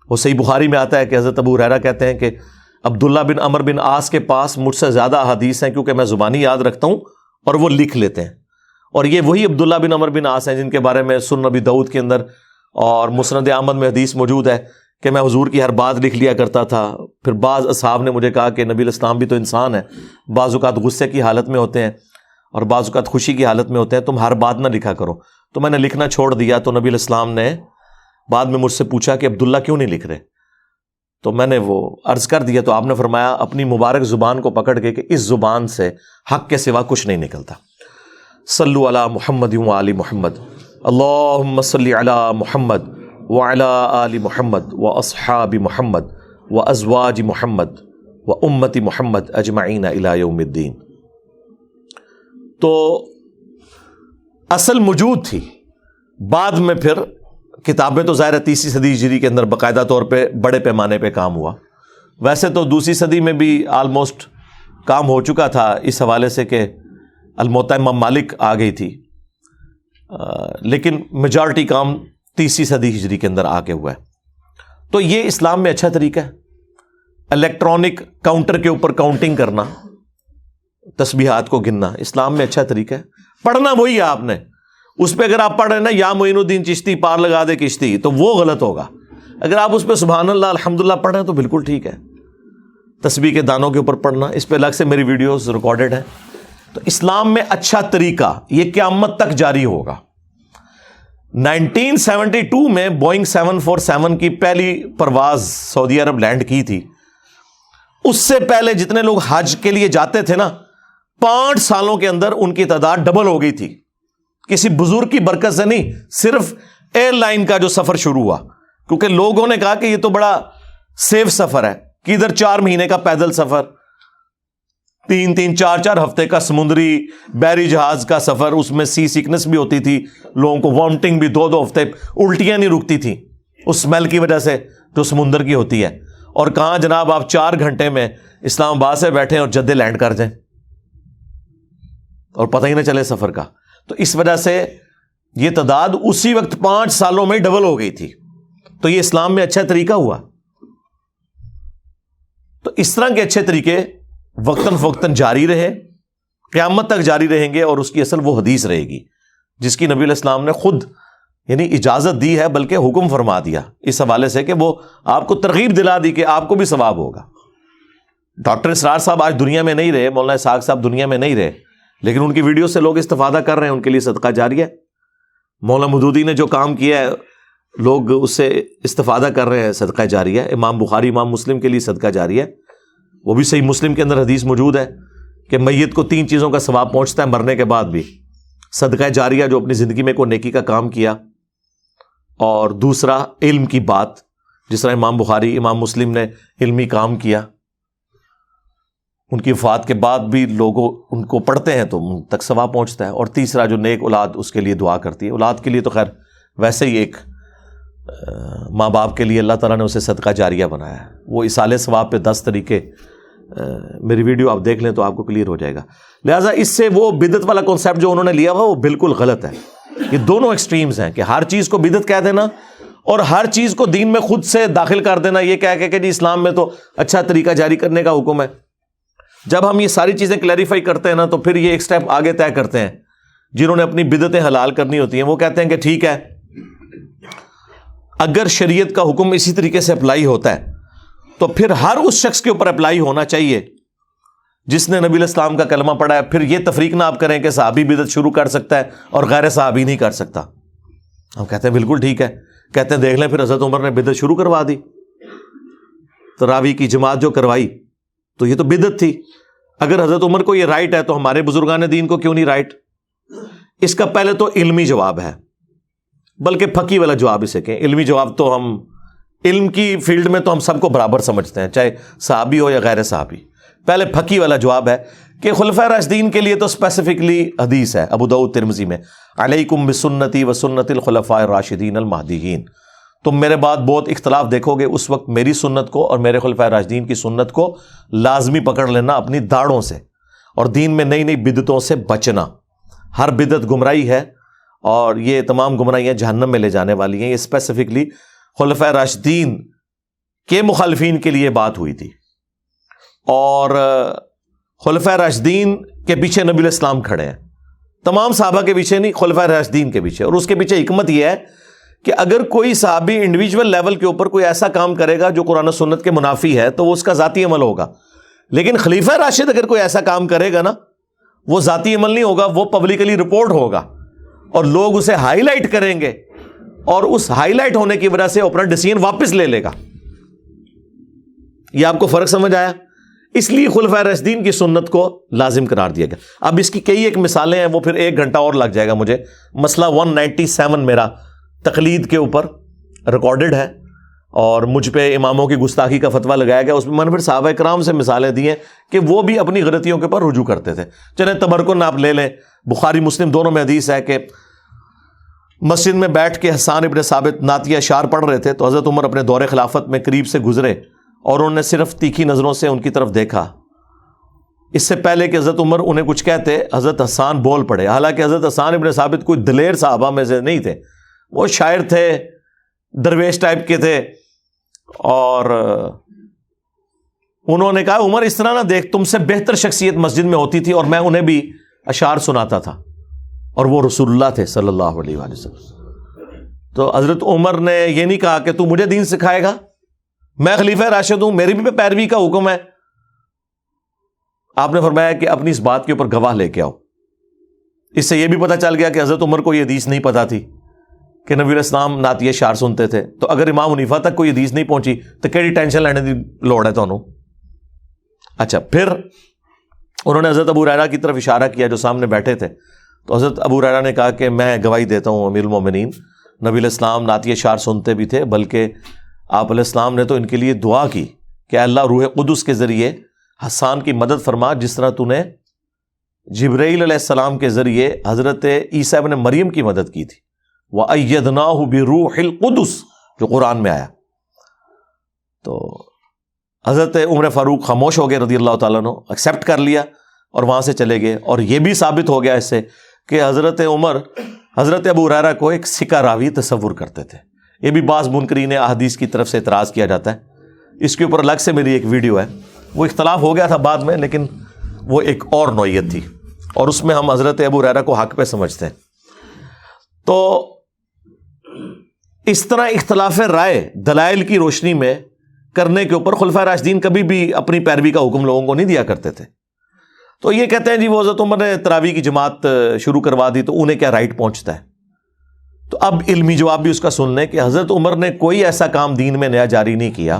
وہ صحیح بخاری میں آتا ہے کہ حضرت ابو ہریرہ کہتے ہیں کہ عبداللہ بن عمر بن عاص کے پاس مجھ سے زیادہ احادیث ہیں کیونکہ میں زبانی یاد رکھتا ہوں اور وہ لکھ لیتے ہیں. اور یہ وہی عبداللہ بن عمر بن عاص ہیں جن کے بارے میں سنن نبی داؤد کے اندر اور مسند احمد میں حدیث موجود ہے کہ میں حضور کی ہر بات لکھ لیا کرتا تھا. پھر بعض اصحاب نے مجھے کہا کہ نبی علیہ السلام بھی تو انسان ہے، بعض اوقات غصے کی حالت میں ہوتے ہیں اور بعض اوقات خوشی کی حالت میں ہوتے ہیں، تم ہر بات نہ لکھا کرو. تو میں نے لکھنا چھوڑ دیا. تو نبی علیہ السلام نے بعد میں مجھ سے پوچھا کہ عبداللہ کیوں نہیں لکھ رہے؟ تو میں نے وہ عرض کر دیا. تو آپ نے فرمایا اپنی مبارک زبان کو پکڑ کے کہ اس زبان سے حق کے سوا کچھ نہیں نکلتا. صلو علی محمد و آل محمد، اللہم صلی علی محمد وعلی آل محمد واصحاب محمد وازواج محمد وامت محمد اجمعین الی یوم الدین. تو اصل موجود تھی، بعد میں پھر کتابیں تو ظاہر 30 صدی ہجری کے اندر باقاعدہ طور پہ بڑے پیمانے پہ کام ہوا. ویسے تو دوسری صدی میں بھی آلموسٹ کام ہو چکا تھا اس حوالے سے کہ الموطا امام مالک آ گئی تھی، لیکن میجارٹی کام 30 صدی ہجری کے اندر آ کے ہوا ہے. تو یہ اسلام میں اچھا طریقہ ہے. الیکٹرانک کاؤنٹر کے اوپر کاؤنٹنگ کرنا، تسبیحات کو گننا اسلام میں اچھا طریقہ ہے. پڑھنا وہی ہے، آپ نے اس پہ اگر آپ پڑھ رہے ہیں نا یا معین الدین چشتی پار لگا دے کشتی تو وہ غلط ہوگا. اگر آپ اس پہ سبحان اللہ الحمدللہ پڑھ رہے ہیں تو بالکل ٹھیک ہے. تسبیح کے دانوں کے اوپر پڑھنا، اس پہ الگ سے میری ویڈیوز ریکارڈڈ ہیں. تو اسلام میں اچھا طریقہ یہ قیامت تک جاری ہوگا. 1972 میں بوئنگ 747 کی پہلی پرواز سعودی عرب لینڈ کی تھی. اس سے پہلے جتنے لوگ حج کے لیے جاتے تھے نا، 5 سالوں کے اندر ان کی تعداد ڈبل ہو گئی تھی. کسی بزرگ کی برکت سے نہیں، صرف ایئر لائن کا جو سفر شروع ہوا، کیونکہ لوگوں نے کہا کہ یہ تو بڑا سیف سفر ہے کہ ادھر 4 مہینے کا پیدل سفر، 3-3 4-4 ہفتے کا سمندری بحری جہاز کا سفر، اس میں سی سیکنس بھی ہوتی تھی، لوگوں کو وامٹنگ بھی 2-2 ہفتے، الٹیاں نہیں رکتی تھیں اس اسمیل کی وجہ سے جو سمندر کی ہوتی ہے. اور کہاں جناب آپ 4 گھنٹے میں اسلام آباد سے بیٹھیں اور جدے لینڈ کر جائیں اور پتہ ہی نہ چلے سفر کا. تو اس وجہ سے یہ تعداد اسی وقت 5 سالوں میں ڈبل ہو گئی تھی. تو یہ اسلام میں اچھا طریقہ ہوا. تو اس طرح کے اچھے طریقے وقتاً فوقتاً جاری رہے, قیامت تک جاری رہیں گے, اور اس کی اصل وہ حدیث رہے گی جس کی نبی علیہ السلام نے خود یعنی اجازت دی ہے, بلکہ حکم فرما دیا اس حوالے سے کہ وہ آپ کو ترغیب دلا دی کہ آپ کو بھی ثواب ہوگا. ڈاکٹر اسرار صاحب آج دنیا میں نہیں رہے, مولانا اسحاق صاحب دنیا میں نہیں رہے, لیکن ان کی ویڈیو سے لوگ استفادہ کر رہے ہیں, ان کے لیے صدقہ جاریہ ہے. مولانا مودودی نے جو کام کیا ہے لوگ اس سے استفادہ کر رہے ہیں, صدقہ جاریہ. امام بخاری امام مسلم کے لیے صدقہ جاریہ, وہ بھی صحیح مسلم کے اندر حدیث موجود ہے کہ میت کو 3 چیزوں کا ثواب پہنچتا ہے مرنے کے بعد بھی. صدقہ جاریہ جو اپنی زندگی میں کوئی نیکی کا کام کیا, اور دوسرا علم کی بات, جس طرح امام بخاری امام مسلم نے علمی کام کیا, ان کی وفات کے بعد بھی لوگوں ان کو پڑھتے ہیں تو ان تک ثواب پہنچتا ہے. اور تیسرا جو نیک اولاد اس کے لیے دعا کرتی ہے. اولاد کے لیے تو خیر ویسے ہی ایک ماں باپ کے لیے اللہ تعالیٰ نے اسے صدقہ جاریہ بنایا ہے. وہ اصالہ ثواب پہ 10 طریقے, میری ویڈیو آپ دیکھ لیں تو آپ کو کلیئر ہو جائے گا. لہٰذا اس سے وہ بدعت والا کانسیپٹ جو انہوں نے لیا ہوا وہ بالکل غلط ہے. یہ دونوں ایکسٹریمز ہیں کہ ہر چیز کو بدعت کہہ دینا اور ہر چیز کو دین میں خود سے داخل کر دینا, یہ کہہ کہ جی اسلام میں تو اچھا طریقہ جاری کرنے کا حکم ہے. جب ہم یہ ساری چیزیں کلیریفائی کرتے ہیں نا تو پھر یہ ایک سٹیپ آگے طے کرتے ہیں. جنہوں نے اپنی بدعتیں حلال کرنی ہوتی ہیں وہ کہتے ہیں کہ ٹھیک ہے, اگر شریعت کا حکم اسی طریقے سے اپلائی ہوتا ہے تو پھر ہر اس شخص کے اوپر اپلائی ہونا چاہیے جس نے نبی علیہ السلام کا کلمہ پڑھا ہے. پھر یہ تفریق نہ آپ کریں کہ صحابی بدعت شروع کر سکتا ہے اور غیر صحابی نہیں کر سکتا. ہم کہتے ہیں بالکل ٹھیک ہے. کہتے ہیں دیکھ لیں پھر حضرت عمر نے بدعت شروع کروا دی, تراویح کی جماعت جو کروائی تو یہ تو بدعت تھی. اگر حضرت عمر کو یہ رائٹ ہے تو ہمارے بزرگان دین کو کیوں نہیں رائٹ؟ اس کا پہلے تو علمی جواب ہے, بلکہ پھکی والا جواب اسے کہیں. علمی جواب تو ہم علم کی فیلڈ میں تو ہم سب کو برابر سمجھتے ہیں, چاہے صحابی ہو یا غیر صحابی. پہلے پھکی والا جواب ہے کہ خلفائے راشدین کے لیے تو اسپیسیفکلی حدیث ہے ابو داؤد ترمذی میں, علیکم بسنتی و سنت الخلفاء الراشدین المہدیین. تم میرے بعد بہت اختلاف دیکھو گے, اس وقت میری سنت کو اور میرے خلفائے راشدین کی سنت کو لازمی پکڑ لینا اپنی داڑھوں سے, اور دین میں نئی نئی بدعتوں سے بچنا. ہر بدعت گمراہی ہے اور یہ تمام گمراہیاں جہنم میں لے جانے والی ہیں. یہ اسپیسیفکلی خلفائے راشدین کے مخالفین کے لیے بات ہوئی تھی, اور خلفائے راشدین کے پیچھے نبی علیہ السلام کھڑے ہیں, تمام صحابہ کے پیچھے نہیں, خلفائے راشدین کے پیچھے. اور اس کے پیچھے حکمت یہ ہے کہ اگر کوئی صحابی انڈیویجول لیول کے اوپر کوئی ایسا کام کرے گا جو قرآن و سنت کے منافی ہے تو وہ اس کا ذاتی عمل ہوگا, لیکن خلیفہ راشد اگر کوئی ایسا کام کرے گا نا وہ ذاتی عمل نہیں ہوگا, وہ پبلکلی رپورٹ ہوگا اور لوگ اسے ہائی لائٹ کریں گے, اور اس ہائی لائٹ ہونے کی وجہ سے اپنا ڈیسیژن واپس لے لے گا. یہ آپ کو فرق سمجھ آیا؟ اس لیے خلفائے راشدین کی سنت کو لازم قرار دیا گیا. اب اس کی کئی ایک مثالیں ہیں, وہ پھر 1 گھنٹہ اور لگ جائے گا مجھے. مسئلہ 197 میرا تقلید کے اوپر ریکارڈڈ ہے, اور مجھ پہ اماموں کی گستاخی کا فتویٰ لگایا گیا. اس میں میں نے پھر صحابہ کرام سے مثالیں دی ہیں کہ وہ بھی اپنی غلطیوں کے اوپر رجوع کرتے تھے. چلیں تبرکن آپ لے لیں, بخاری مسلم دونوں میں حدیث ہے کہ مسجد میں بیٹھ کے حسان ابن ثابت نعتیہ اشعار پڑھ رہے تھے تو حضرت عمر اپنے دور خلافت میں قریب سے گزرے اور انہوں نے صرف تیکھی نظروں سے ان کی طرف دیکھا. اس سے پہلے کہ حضرت عمر انہیں کچھ کہتے حضرت حسان بول پڑے. حالانکہ حضرت حسان ابن ثابت کوئی دلیر صحابہ میں سے نہیں تھے, وہ شاعر تھے, درویش ٹائپ کے تھے, اور انہوں نے کہا عمر اس طرح نہ دیکھ, تم سے بہتر شخصیت مسجد میں ہوتی تھی اور میں انہیں بھی اشعار سناتا تھا, اور وہ رسول اللہ تھے صلی اللہ علیہ وآلہ وسلم. تو حضرت عمر نے یہ نہیں کہا کہ تو مجھے دین سکھائے گا, میں خلیفہ راشد ہوں, میری بھی پیروی کا حکم ہے. آپ نے فرمایا کہ اپنی اس بات کے اوپر گواہ لے کے آؤ. اس سے یہ بھی پتہ چل گیا کہ حضرت عمر کو یہ حدیث نہیں پتہ تھی کہ نبی علیہ السلام نعتیہ اشعار سنتے تھے. تو اگر امام حنیفہ تک کوئی حدیث نہیں پہنچی تو کیڑی ٹینشن لینے کی لوڑ ہے تانوں. اچھا, پھر انہوں نے حضرت ابو ہریرہ کی طرف اشارہ کیا جو سامنے بیٹھے تھے. تو حضرت ابو ہریرہ نے کہا کہ میں گواہی دیتا ہوں امیر المومنین, نبی علیہ السلام نعتیہ اشعار سنتے بھی تھے, بلکہ آپ علیہ السلام نے تو ان کے لیے دعا کی کہ اللہ روح قدس کے ذریعے حسان کی مدد فرما, جس طرح تو نے جبرائیل علیہ السلام کے ذریعے حضرت عیسیٰ ابن مریم کی مدد کی تھی. وَأَيَّدْنَاهُ بِرُوحِ الْقُدُسِ جو قرآن میں آیا. تو حضرت عمر فاروق خاموش ہو گئے رضی اللہ تعالیٰ عنہ, ایکسیپٹ کر لیا اور وہاں سے چلے گئے. اور یہ بھی ثابت ہو گیا اس سے کہ حضرت عمر حضرت ابو ہریرہ کو ایک سکہ راوی تصور کرتے تھے. یہ بھی بعض منکرین احادیث کی طرف سے اعتراض کیا جاتا ہے. اس کے اوپر الگ سے میری ایک ویڈیو ہے, وہ اختلاف ہو گیا تھا بعد میں, لیکن وہ ایک اور نوعیت تھی, اور اس میں ہم حضرت ابو ہریرہ کو حق پہ سمجھتے ہیں. تو اس طرح اختلاف رائے دلائل کی روشنی میں کرنے کے اوپر خلفائے راشدین کبھی بھی اپنی پیروی کا حکم لوگوں کو نہیں دیا کرتے تھے. تو یہ کہتے ہیں جی وہ حضرت عمر نے تراویح کی جماعت شروع کروا دی تو انہیں کیا رائٹ پہنچتا ہے. تو اب علمی جواب بھی اس کا سن لیں کہ حضرت عمر نے کوئی ایسا کام دین میں نیا جاری نہیں کیا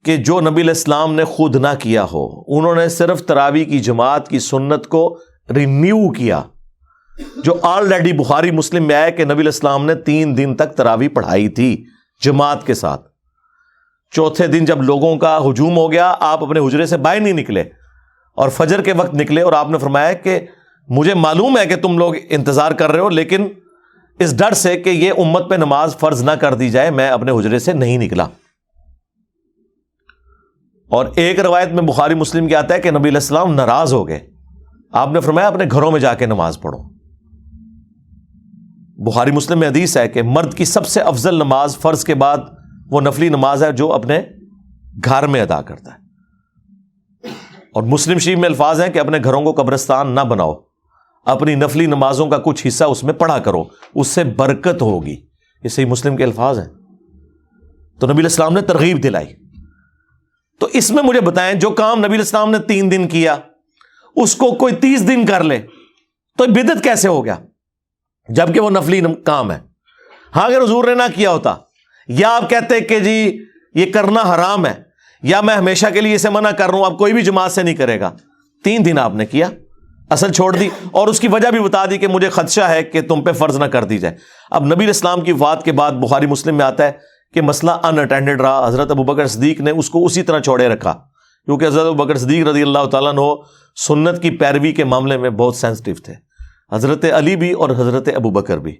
کہ جو نبی علیہ السلام نے خود نہ کیا ہو. انہوں نے صرف تراویح کی جماعت کی سنت کو رینیو کیا, جو آلریڈی بخاری مسلم میں آیا کہ نبی علیہ السلام نے 3 دن تک تراویح پڑھائی تھی جماعت کے ساتھ. چوتھے دن جب لوگوں کا ہجوم ہو گیا, آپ اپنے حجرے سے باہر نہیں نکلے اور فجر کے وقت نکلے, اور آپ نے فرمایا کہ مجھے معلوم ہے کہ تم لوگ انتظار کر رہے ہو, لیکن اس ڈر سے کہ یہ امت پہ نماز فرض نہ کر دی جائے میں اپنے حجرے سے نہیں نکلا. اور ایک روایت میں بخاری مسلم کی آتا ہے کہ نبی علیہ السلام ناراض ہو گئے, آپ نے فرمایا اپنے گھروں میں جا کے نماز پڑھو. بخاری مسلم میں حدیث ہے کہ مرد کی سب سے افضل نماز فرض کے بعد وہ نفلی نماز ہے جو اپنے گھر میں ادا کرتا ہے. اور مسلم شریف میں الفاظ ہیں کہ اپنے گھروں کو قبرستان نہ بناؤ, اپنی نفلی نمازوں کا کچھ حصہ اس میں پڑھا کرو, اس سے برکت ہوگی. یہ صحیح مسلم کے الفاظ ہیں. تو نبی علیہ السلام نے ترغیب دلائی. تو اس میں مجھے بتائیں جو کام نبی علیہ السلام نے 3 دن کیا اس کو کوئی 30 دن کر لے تو بدعت کیسے ہو گیا, جبکہ وہ نفلی کام ہے. ہاں اگر حضور نے نہ کیا ہوتا, یا آپ کہتے کہ جی یہ کرنا حرام ہے, یا میں ہمیشہ کے لیے اسے منع کر رہا ہوں, اب کوئی بھی جماعت سے نہیں کرے گا. 3 دن آپ نے کیا, اصل چھوڑ دی, اور اس کی وجہ بھی بتا دی کہ مجھے خدشہ ہے کہ تم پہ فرض نہ کر دی جائے. اب نبی علیہ السلام کی وفات کے بعد بخاری مسلم میں آتا ہے کہ مسئلہ ان اٹینڈڈ رہا. حضرت ابوبکر صدیق نے اس کو اسی طرح چھوڑے رکھا, کیونکہ حضرت ابوبکر صدیق رضی اللہ تعالیٰ عنہ سنت کی پیروی کے معاملے میں بہت سینسٹیو تھے, حضرت علی بھی اور حضرت ابوبکر بھی.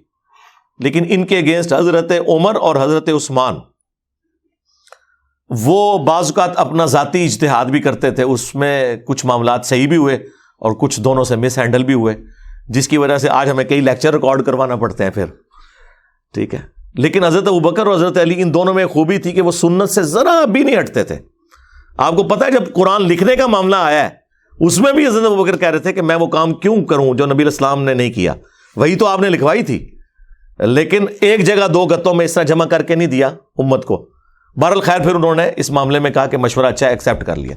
لیکن ان کے اگینسٹ حضرت عمر اور حضرت عثمان وہ بعض اوقات اپنا ذاتی اجتہاد بھی کرتے تھے. اس میں کچھ معاملات صحیح بھی ہوئے اور کچھ دونوں سے مس ہینڈل بھی ہوئے, جس کی وجہ سے آج ہمیں کئی لیکچر ریکارڈ کروانا پڑتے ہیں پھر. ٹھیک ہے, لیکن حضرت ابوبکر اور حضرت علی ان دونوں میں خوبی تھی کہ وہ سنت سے ذرا بھی نہیں ہٹتے تھے. آپ کو پتہ ہے جب قرآن لکھنے کا معاملہ آیا ہے اس میں بھی حضرت ابوبکر کہہ رہے تھے کہ میں وہ کام کیوں کروں جو نبی علیہ السلام نے نہیں کیا. وہی تو آپ نے لکھوائی تھی, لیکن ایک جگہ 2 گتوں میں اس طرح جمع کر کے نہیں دیا امت کو. بہرحال خیر پھر انہوں نے اس معاملے میں کہا کہ مشورہ اچھا ہے, ایکسیپٹ کر لیا.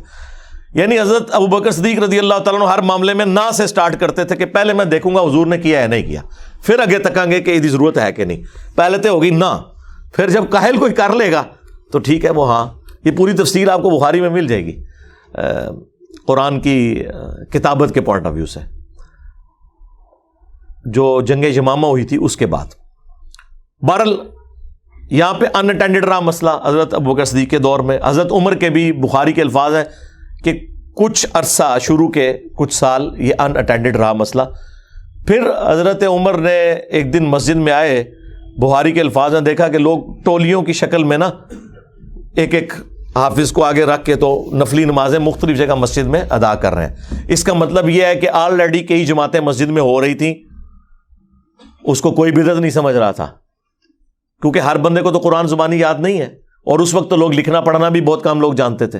یعنی حضرت ابوبکر صدیق رضی اللہ تعالیٰ عنہ ہر معاملے میں نہ سے سٹارٹ کرتے تھے کہ پہلے میں دیکھوں گا حضور نے کیا ہے نہیں کیا, پھر آگے تکاں گے کہ یہ ضرورت ہے کہ نہیں. پہلے تو ہوگی نہ, پھر جب کاہل کوئی کر لے گا تو ٹھیک ہے وہ ہاں. یہ پوری تفصیل آپ کو بخاری میں مل جائے گی قرآن کی کتابت کے پوائنٹ آف ویو سے, جو جنگ یمامہ ہوئی تھی اس کے بعد. بہرحال یہاں پہ ان اٹینڈڈ رہا مسئلہ حضرت ابوبکر صدیق کے دور میں. حضرت عمر کے بھی بخاری کے الفاظ ہیں کہ کچھ عرصہ شروع کے کچھ سال یہ ان اٹینڈڈ رہا مسئلہ. پھر حضرت عمر نے ایک دن مسجد میں آئے, بخاری کے الفاظ ہیں, دیکھا کہ لوگ ٹولیوں کی شکل میں نا ایک حافظ کو آگے رکھ کے تو نفلی نمازیں مختلف جگہ مسجد میں ادا کر رہے ہیں. اس کا مطلب یہ ہے کہ آلریڈی کئی جماعتیں مسجد میں ہو رہی تھیں, اس کو کوئی بدعت نہیں سمجھ رہا تھا, کیونکہ ہر بندے کو تو قرآن زبانی یاد نہیں ہے, اور اس وقت تو لوگ لکھنا پڑھنا بھی بہت کم لوگ جانتے تھے.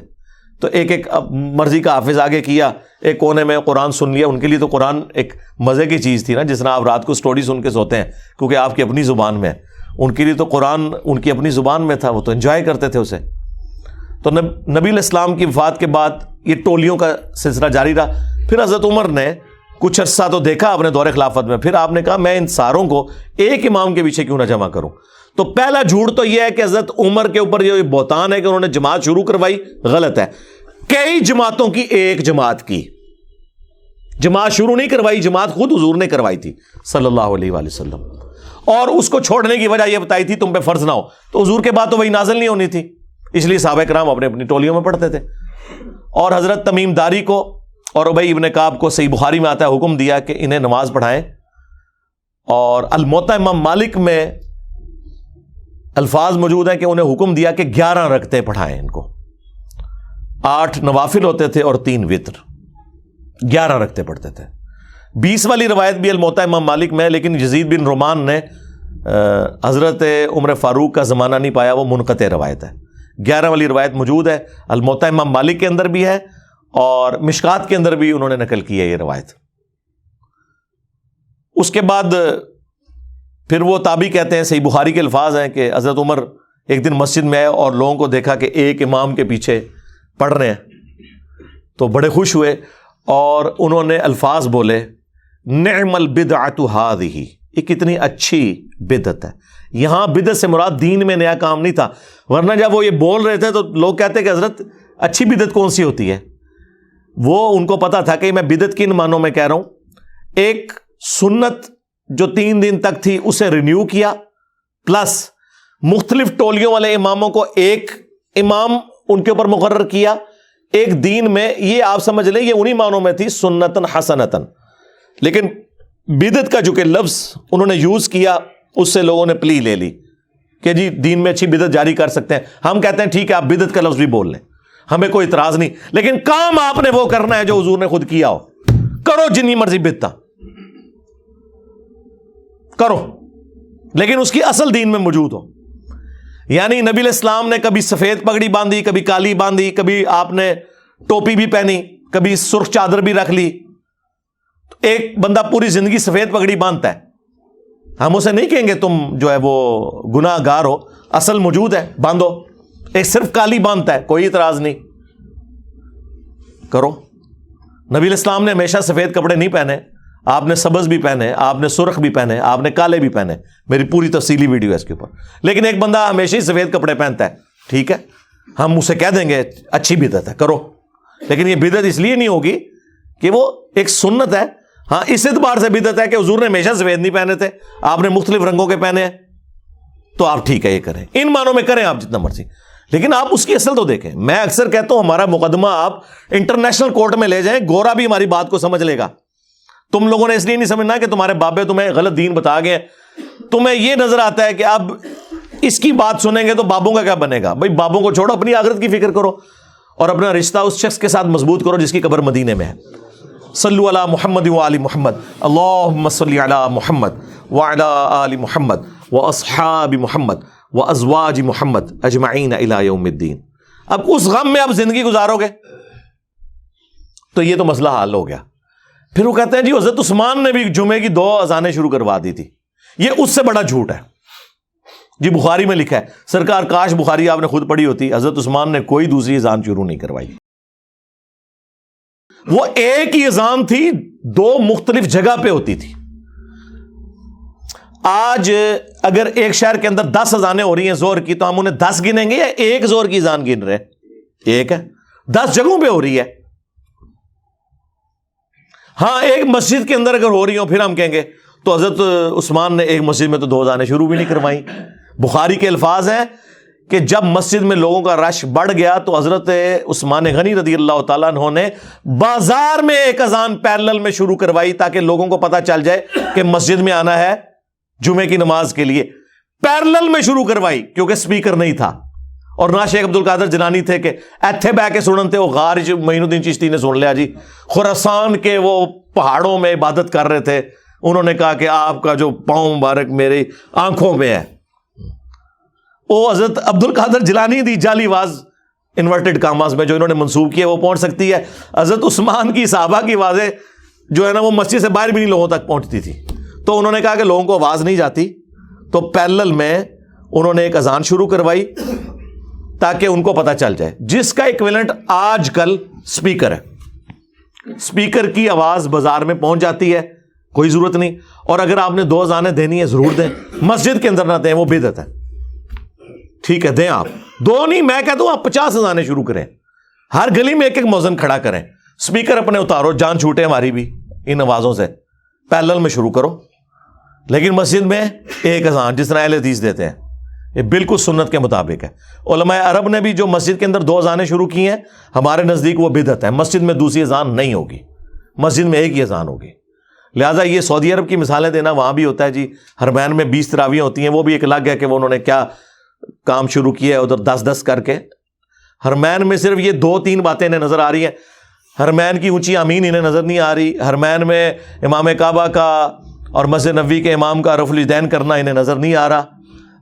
تو ایک مرضی کا حافظ آگے کیا, ایک کونے میں قرآن سن لیا. ان کے لیے تو قرآن ایک مزے کی چیز تھی نا, جس طرح آپ رات کو سٹوری سن کے سوتے ہیں کیونکہ آپ کی اپنی زبان میں ہے. ان کے لیے تو قرآن ان کی اپنی زبان میں تھا, وہ تو انجوائے کرتے تھے اسے. تو نبی علیہ السلام کی وفات کے بعد یہ ٹولیوں کا سلسلہ جاری رہا. پھر حضرت عمر نے کچھ عرصہ تو دیکھا اپنے دور خلافت میں, پھر آپ نے کہا میں ان ساروں کو ایک امام کے پیچھے کیوں نہ جمع کروں. تو پہلا جھوٹ تو یہ ہے کہ حضرت عمر کے اوپر یہ بہتان ہے کہ انہوں نے جماعت شروع کروائی, غلط ہے. کئی جماعتوں کی ایک جماعت کی جماعت شروع نہیں کروائی, جماعت خود حضور نے کروائی تھی صلی اللہ علیہ وآلہ وسلم, اور اس کو چھوڑنے کی وجہ یہ بتائی تھی تم پہ فرض نہ ہو. تو حضور کے بعد تو وہی نازل نہیں ہونی تھی, اس لیے صحابہ کرام اپنے اپنی ٹولیوں میں پڑھتے تھے. اور حضرت تمیم داری کو اور ابی ابن کعب کو صحیح بخاری میں آتا ہے حکم دیا کہ انہیں نماز پڑھائیں. اور الموطا امام مالک میں الفاظ موجود ہیں کہ انہیں حکم دیا کہ 11 رکعتیں پڑھائیں ان کو. 8 نوافل ہوتے تھے اور 3 وتر, 11 رکعتیں پڑھتے تھے. 20 والی روایت بھی الموطا امام مالک میں، لیکن یزید بن رومان نے حضرت عمر فاروق کا زمانہ نہیں پایا، وہ منقطع روایت ہے۔ 11 والی روایت موجود ہے، الموطا امام مالک کے اندر بھی ہے اور مشکات کے اندر بھی انہوں نے نقل کی ہے یہ روایت۔ اس کے بعد پھر وہ تابعی کہتے ہیں، صحیح بخاری کے الفاظ ہیں کہ حضرت عمر ایک دن مسجد میں آئے اور لوگوں کو دیکھا کہ ایک امام کے پیچھے پڑھ رہے ہیں تو بڑے خوش ہوئے اور انہوں نے الفاظ بولے، نعم البدعۃ ہذہ، یہ کتنی اچھی بدعت ہے۔ یہاں بدعت سے مراد دین میں نیا کام نہیں تھا، ورنہ جب وہ یہ بول رہے تھے تو لوگ کہتے کہ حضرت اچھی بدعت کون سی ہوتی ہے؟ وہ ان کو پتا تھا کہ میں بدعت کن معنوں میں کہہ رہا ہوں، ایک سنت جو 3 دن تک تھی اسے رینیو کیا، پلس مختلف ٹولیوں والے اماموں کو ایک امام ان کے اوپر مقرر کیا ایک دین میں، یہ آپ سمجھ لیں یہ انہی معنوں میں تھی سنتن حسنتن۔ لیکن بدعت کا جو کہ لفظ انہوں نے یوز کیا اس سے لوگوں نے پلی لے لی کہ جی دین میں اچھی بدعت جاری کر سکتے ہیں۔ ہم کہتے ہیں ٹھیک ہے آپ بدعت کا لفظ بھی بول لیں، ہمیں کوئی اعتراض نہیں، لیکن کام آپ نے وہ کرنا ہے جو حضور نے خود کیا ہو۔ کرو جتنی مرضی بدعت کرو، لیکن اس کی اصل دین میں موجود ہو۔ یعنی نبی علیہ السلام نے کبھی سفید پگڑی باندھی، کبھی کالی باندھی، کبھی آپ نے ٹوپی بھی پہنی، کبھی سرخ چادر بھی رکھ لی۔ ایک بندہ پوری زندگی سفید پگڑی باندھتا ہے، ہم اسے نہیں کہیں گے تم جو ہے وہ گناہ گار ہو، اصل موجود ہے باندھو۔ ایک صرف کالی باندھتا ہے، کوئی اعتراض نہیں، کرو۔ نبی علیہ السلام نے ہمیشہ سفید کپڑے نہیں پہنے، آپ نے سبز بھی پہنے، آپ نے سرخ بھی پہنے، آپ نے کالے بھی پہنے، میری پوری تفصیلی ویڈیو ہے اس کے اوپر۔ لیکن ایک بندہ ہمیشہ ہی سفید کپڑے پہنتا ہے، ٹھیک ہے، ہم اسے کہہ دیں گے اچھی بدعت ہے، کرو۔ لیکن یہ بدعت اس لیے نہیں ہوگی کہ وہ ایک سنت ہے، ہاں اس اعتبار سے بدعت ہے کہ حضور نے ہمیشہ سفید نہیں پہنے تھے، آپ نے مختلف رنگوں کے پہنے ہیں، تو آپ ٹھیک ہے یہ کریں، ان معنوں میں کریں آپ جتنا مرضی، لیکن آپ اس کی اصل تو دیکھیں۔ میں اکثر کہتا ہوں ہمارا مقدمہ آپ انٹرنیشنل کورٹ میں لے جائیں، گورا بھی ہماری بات کو سمجھ لے گا۔ تم لوگوں نے اس لیے نہیں سمجھنا کہ تمہارے بابے تمہیں غلط دین بتا گئے، تمہیں یہ نظر آتا ہے کہ اب اس کی بات سنیں گے تو بابوں کا کیا بنے گا؟ بھائی بابوں کو چھوڑو، اپنی آخرت کی فکر کرو اور اپنا رشتہ اس شخص کے ساتھ مضبوط کرو جس کی قبر مدینے میں ہے۔ صلو علی محمد وآل محمد، اللہم صلی علی محمد وعلی آل محمد واصحاب محمد وازواج محمد اجمعین الی یوم الدین۔ اب اس غم میں اب زندگی گزارو گے تو یہ تو مسئلہ حل ہو گیا۔ پھر وہ کہتے ہیں جی حضرت عثمان نے بھی جمعے کی 2 اذانیں شروع کروا دی تھی، یہ اس سے بڑا جھوٹ ہے۔ جی بخاری میں لکھا ہے، سرکار کاش بخاری آپ نے خود پڑھی ہوتی، حضرت عثمان نے کوئی دوسری اذان شروع نہیں کروائی، وہ ایک ہی اذان تھی، 2 مختلف جگہ پہ ہوتی تھی۔ آج اگر ایک شہر کے اندر 10 اذانیں ہو رہی ہیں زور کی تو ہم انہیں 10 گنیں گے یا ایک زور کی اذان گن رہے؟ ایک ہے، 10 جگہوں پہ ہو رہی ہے۔ ہاں ایک مسجد کے اندر اگر ہو رہی ہوں پھر ہم کہیں گے تو حضرت عثمان نے ایک مسجد میں تو 2 اذانیں شروع بھی نہیں کروائی۔ بخاری کے الفاظ ہیں کہ جب مسجد میں لوگوں کا رش بڑھ گیا تو حضرت عثمان غنی رضی اللہ تعالیٰ عنہ نے بازار میں ایک اذان پیرلل میں شروع کروائی تاکہ لوگوں کو پتہ چل جائے کہ مسجد میں آنا ہے جمعے کی نماز کے لیے۔ پیرلل میں شروع کروائی کیونکہ سپیکر نہیں تھا، اور نہ شیخ عبد القادر جیلانی تھے کہ ایتھے بہ کے سنن تھے، وہ غار معین الدین چشتی نے سن لیا جی، خراسان کے وہ پہاڑوں میں عبادت کر رہے تھے، انہوں نے کہا کہ آپ کا جو پاؤں مبارک میری آنکھوں میں ہے۔ وہ حضرت عبد القادر جیلانی دی جعلی آواز انورٹڈ کاماز میں جو انہوں نے منسوب کی ہے وہ پہنچ سکتی ہے، حضرت عثمان کی صحابہ کی آوازیں جو ہے نا وہ مسجد سے باہر بھی نہیں لوگوں تک پہنچتی تھی، تو انہوں نے کہا کہ لوگوں کو آواز نہیں جاتی، تو پیرلل میں انہوں نے ایک اذان شروع کروائی تاکہ ان کو پتہ چل جائے، جس کا ایکویلنٹ آج کل سپیکر ہے۔ سپیکر کی آواز بازار میں پہنچ جاتی ہے، کوئی ضرورت نہیں، اور اگر آپ نے 2 اذانیں دینی ہے ضرور دیں، مسجد کے اندر نہ دیں، وہ بدعت ہے، ٹھیک ہے دیں آپ 2 نہیں، میں کہتا ہوں آپ 50 اذانیں شروع کریں، ہر گلی میں ایک مؤذن کھڑا کریں، سپیکر اپنے اتارو، جان چھوٹے ہماری بھی ان آوازوں سے، پیرلل میں شروع کرو، لیکن مسجد میں ایک اذان جس طرح اہل حدیث دیتے ہیں، یہ بالکل سنت کے مطابق ہے۔ علماء عرب نے بھی جو مسجد کے اندر 2 اذانیں شروع کی ہیں، ہمارے نزدیک وہ بدعت ہے، مسجد میں دوسری اذان نہیں ہوگی، مسجد میں ایک ہی اذان ہوگی۔ لہٰذا یہ سعودی عرب کی مثالیں دینا وہاں بھی ہوتا ہے جی، حرمین میں 20 تراویح ہوتی ہیں، وہ بھی ایک الگ ہے کہ وہ انہوں نے کیا کام شروع کیا ہے ادھر 10-10 کر کے۔ حرمین میں صرف یہ 2-3 باتیں انہیں نظر آ رہی ہیں، حرمین کی اونچی آمین انہیں نظر نہیں آ رہی، حرمین میں امام کعبہ کا اور مسجد نبوی کے امام کا رفع الیدین کرنا انہیں نظر نہیں آ رہا،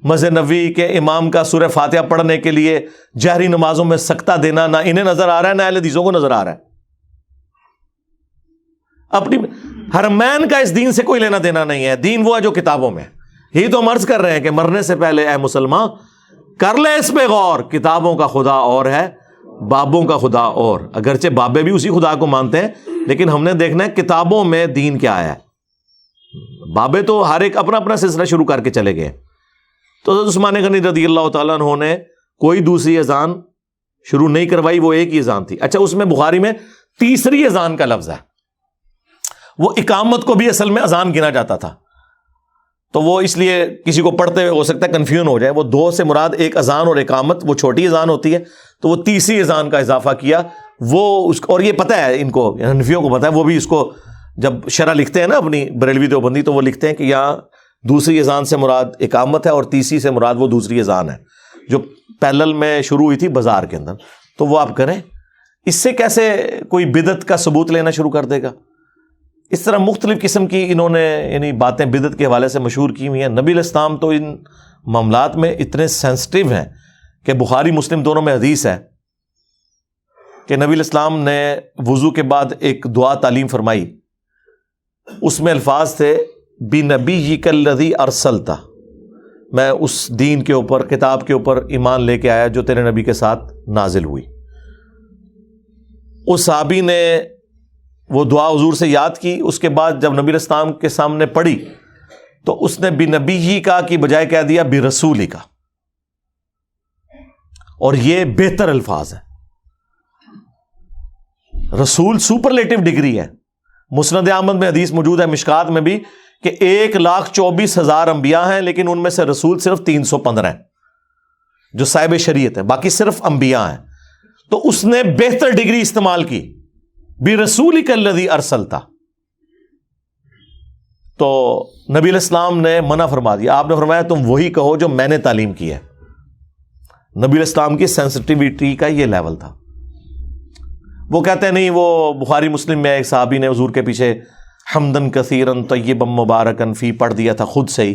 مسجد نبوی کے امام کا سورہ فاتحہ پڑھنے کے لیے جہری نمازوں میں سکتہ دینا نہ انہیں نظر آ رہا ہے نہ اہل حدیثوں کو نظر آ رہا ہے۔ اپنی حرمین کا اس دین سے کوئی لینا دینا نہیں ہے، دین وہ ہے جو کتابوں میں۔ یہی تو ہم عرض کر رہے ہیں کہ مرنے سے پہلے اے مسلمان کر لے اس پہ غور، کتابوں کا خدا اور ہے، بابوں کا خدا اور۔ اگرچہ بابے بھی اسی خدا کو مانتے ہیں لیکن ہم نے دیکھنا ہے کتابوں میں دین کیا ہے۔ بابے تو ہر ایک اپنا اپنا سلسلہ شروع کر کے چلے گئے۔ تو حضرت عثمان غنی رضی اللہ تعالیٰ عنہ نے کوئی دوسری اذان شروع نہیں کروائی، وہ ایک ہی اذان تھی۔ اچھا، اس میں بخاری میں تیسری اذان کا لفظ ہے، وہ اقامت کو بھی اصل میں اذان گنا جاتا تھا، تو وہ اس لیے کسی کو پڑھتے ہوئے ہو سکتا ہے کنفیوژن ہو جائے، وہ دو سے مراد ایک اذان اور اقامت، وہ چھوٹی اذان ہوتی ہے، تو وہ تیسری اذان کا اضافہ کیا وہ اس کو، اور یہ پتہ ہے ان کو، حنفیوں کو پتہ ہے، وہ بھی اس کو جب شرح لکھتے ہیں نا اپنی بریلوی دیوبندی، تو وہ لکھتے ہیں کہ یہاں دوسری اذان سے مراد اقامت ہے اور تیسری سے مراد وہ دوسری اذان ہے جو پیلل میں شروع ہوئی تھی بازار کے اندر۔ تو وہ آپ کریں، اس سے کیسے کوئی بدعت کا ثبوت لینا شروع کر دے گا؟ اس طرح مختلف قسم کی انہوں نے یعنی باتیں بدعت کے حوالے سے مشہور کی ہوئی ہیں۔ نبی علیہ السلام تو ان معاملات میں اتنے سینسٹیو ہیں کہ بخاری مسلم دونوں میں حدیث ہے کہ نبی علیہ السلام نے وضو کے بعد ایک دعا تعلیم فرمائی، اس میں الفاظ تھے بِنَبِيِّكَ الَّذِي أَرْسَلْتَ، میں اس دین کے اوپر، کتاب کے اوپر ایمان لے کے آیا جو تیرے نبی کے ساتھ نازل ہوئی۔ اس صحابی نے وہ دعا حضور سے یاد کی، اس کے بعد جب نبی علیہ السلام کے سامنے پڑھی تو اس نے بِنَبِيِّكَ کی بجائے کہہ دیا بِرَسُولِكَ، اور یہ بہتر الفاظ ہیں۔ رسول سپرلیٹو ڈگری ہے۔ مسند احمد میں حدیث موجود ہے، مشکات میں بھی، کہ 1,24,000 انبیاء ہیں لیکن ان میں سے رسول صرف 315 ہیں جو صاحب شریعت ہیں، باقی صرف انبیاء ہیں۔ تو اس نے بہتر ڈگری استعمال کی، بِرَسُولِكَ الَّذِي أَرْسَلْتَ۔ تو نبی علیہ السلام نے منع فرما دیا، آپ نے فرمایا تم وہی کہو جو میں نے تعلیم کی ہے۔ نبی علیہ السلام کی سینسٹیوٹی کا یہ لیول تھا۔ وہ کہتے ہیں نہیں، وہ بخاری مسلم میں ایک صحابی نے حضور کے پیچھے حمدن کثیرن طیبا مبارکن فی پڑھ دیا تھا خود سے ہی،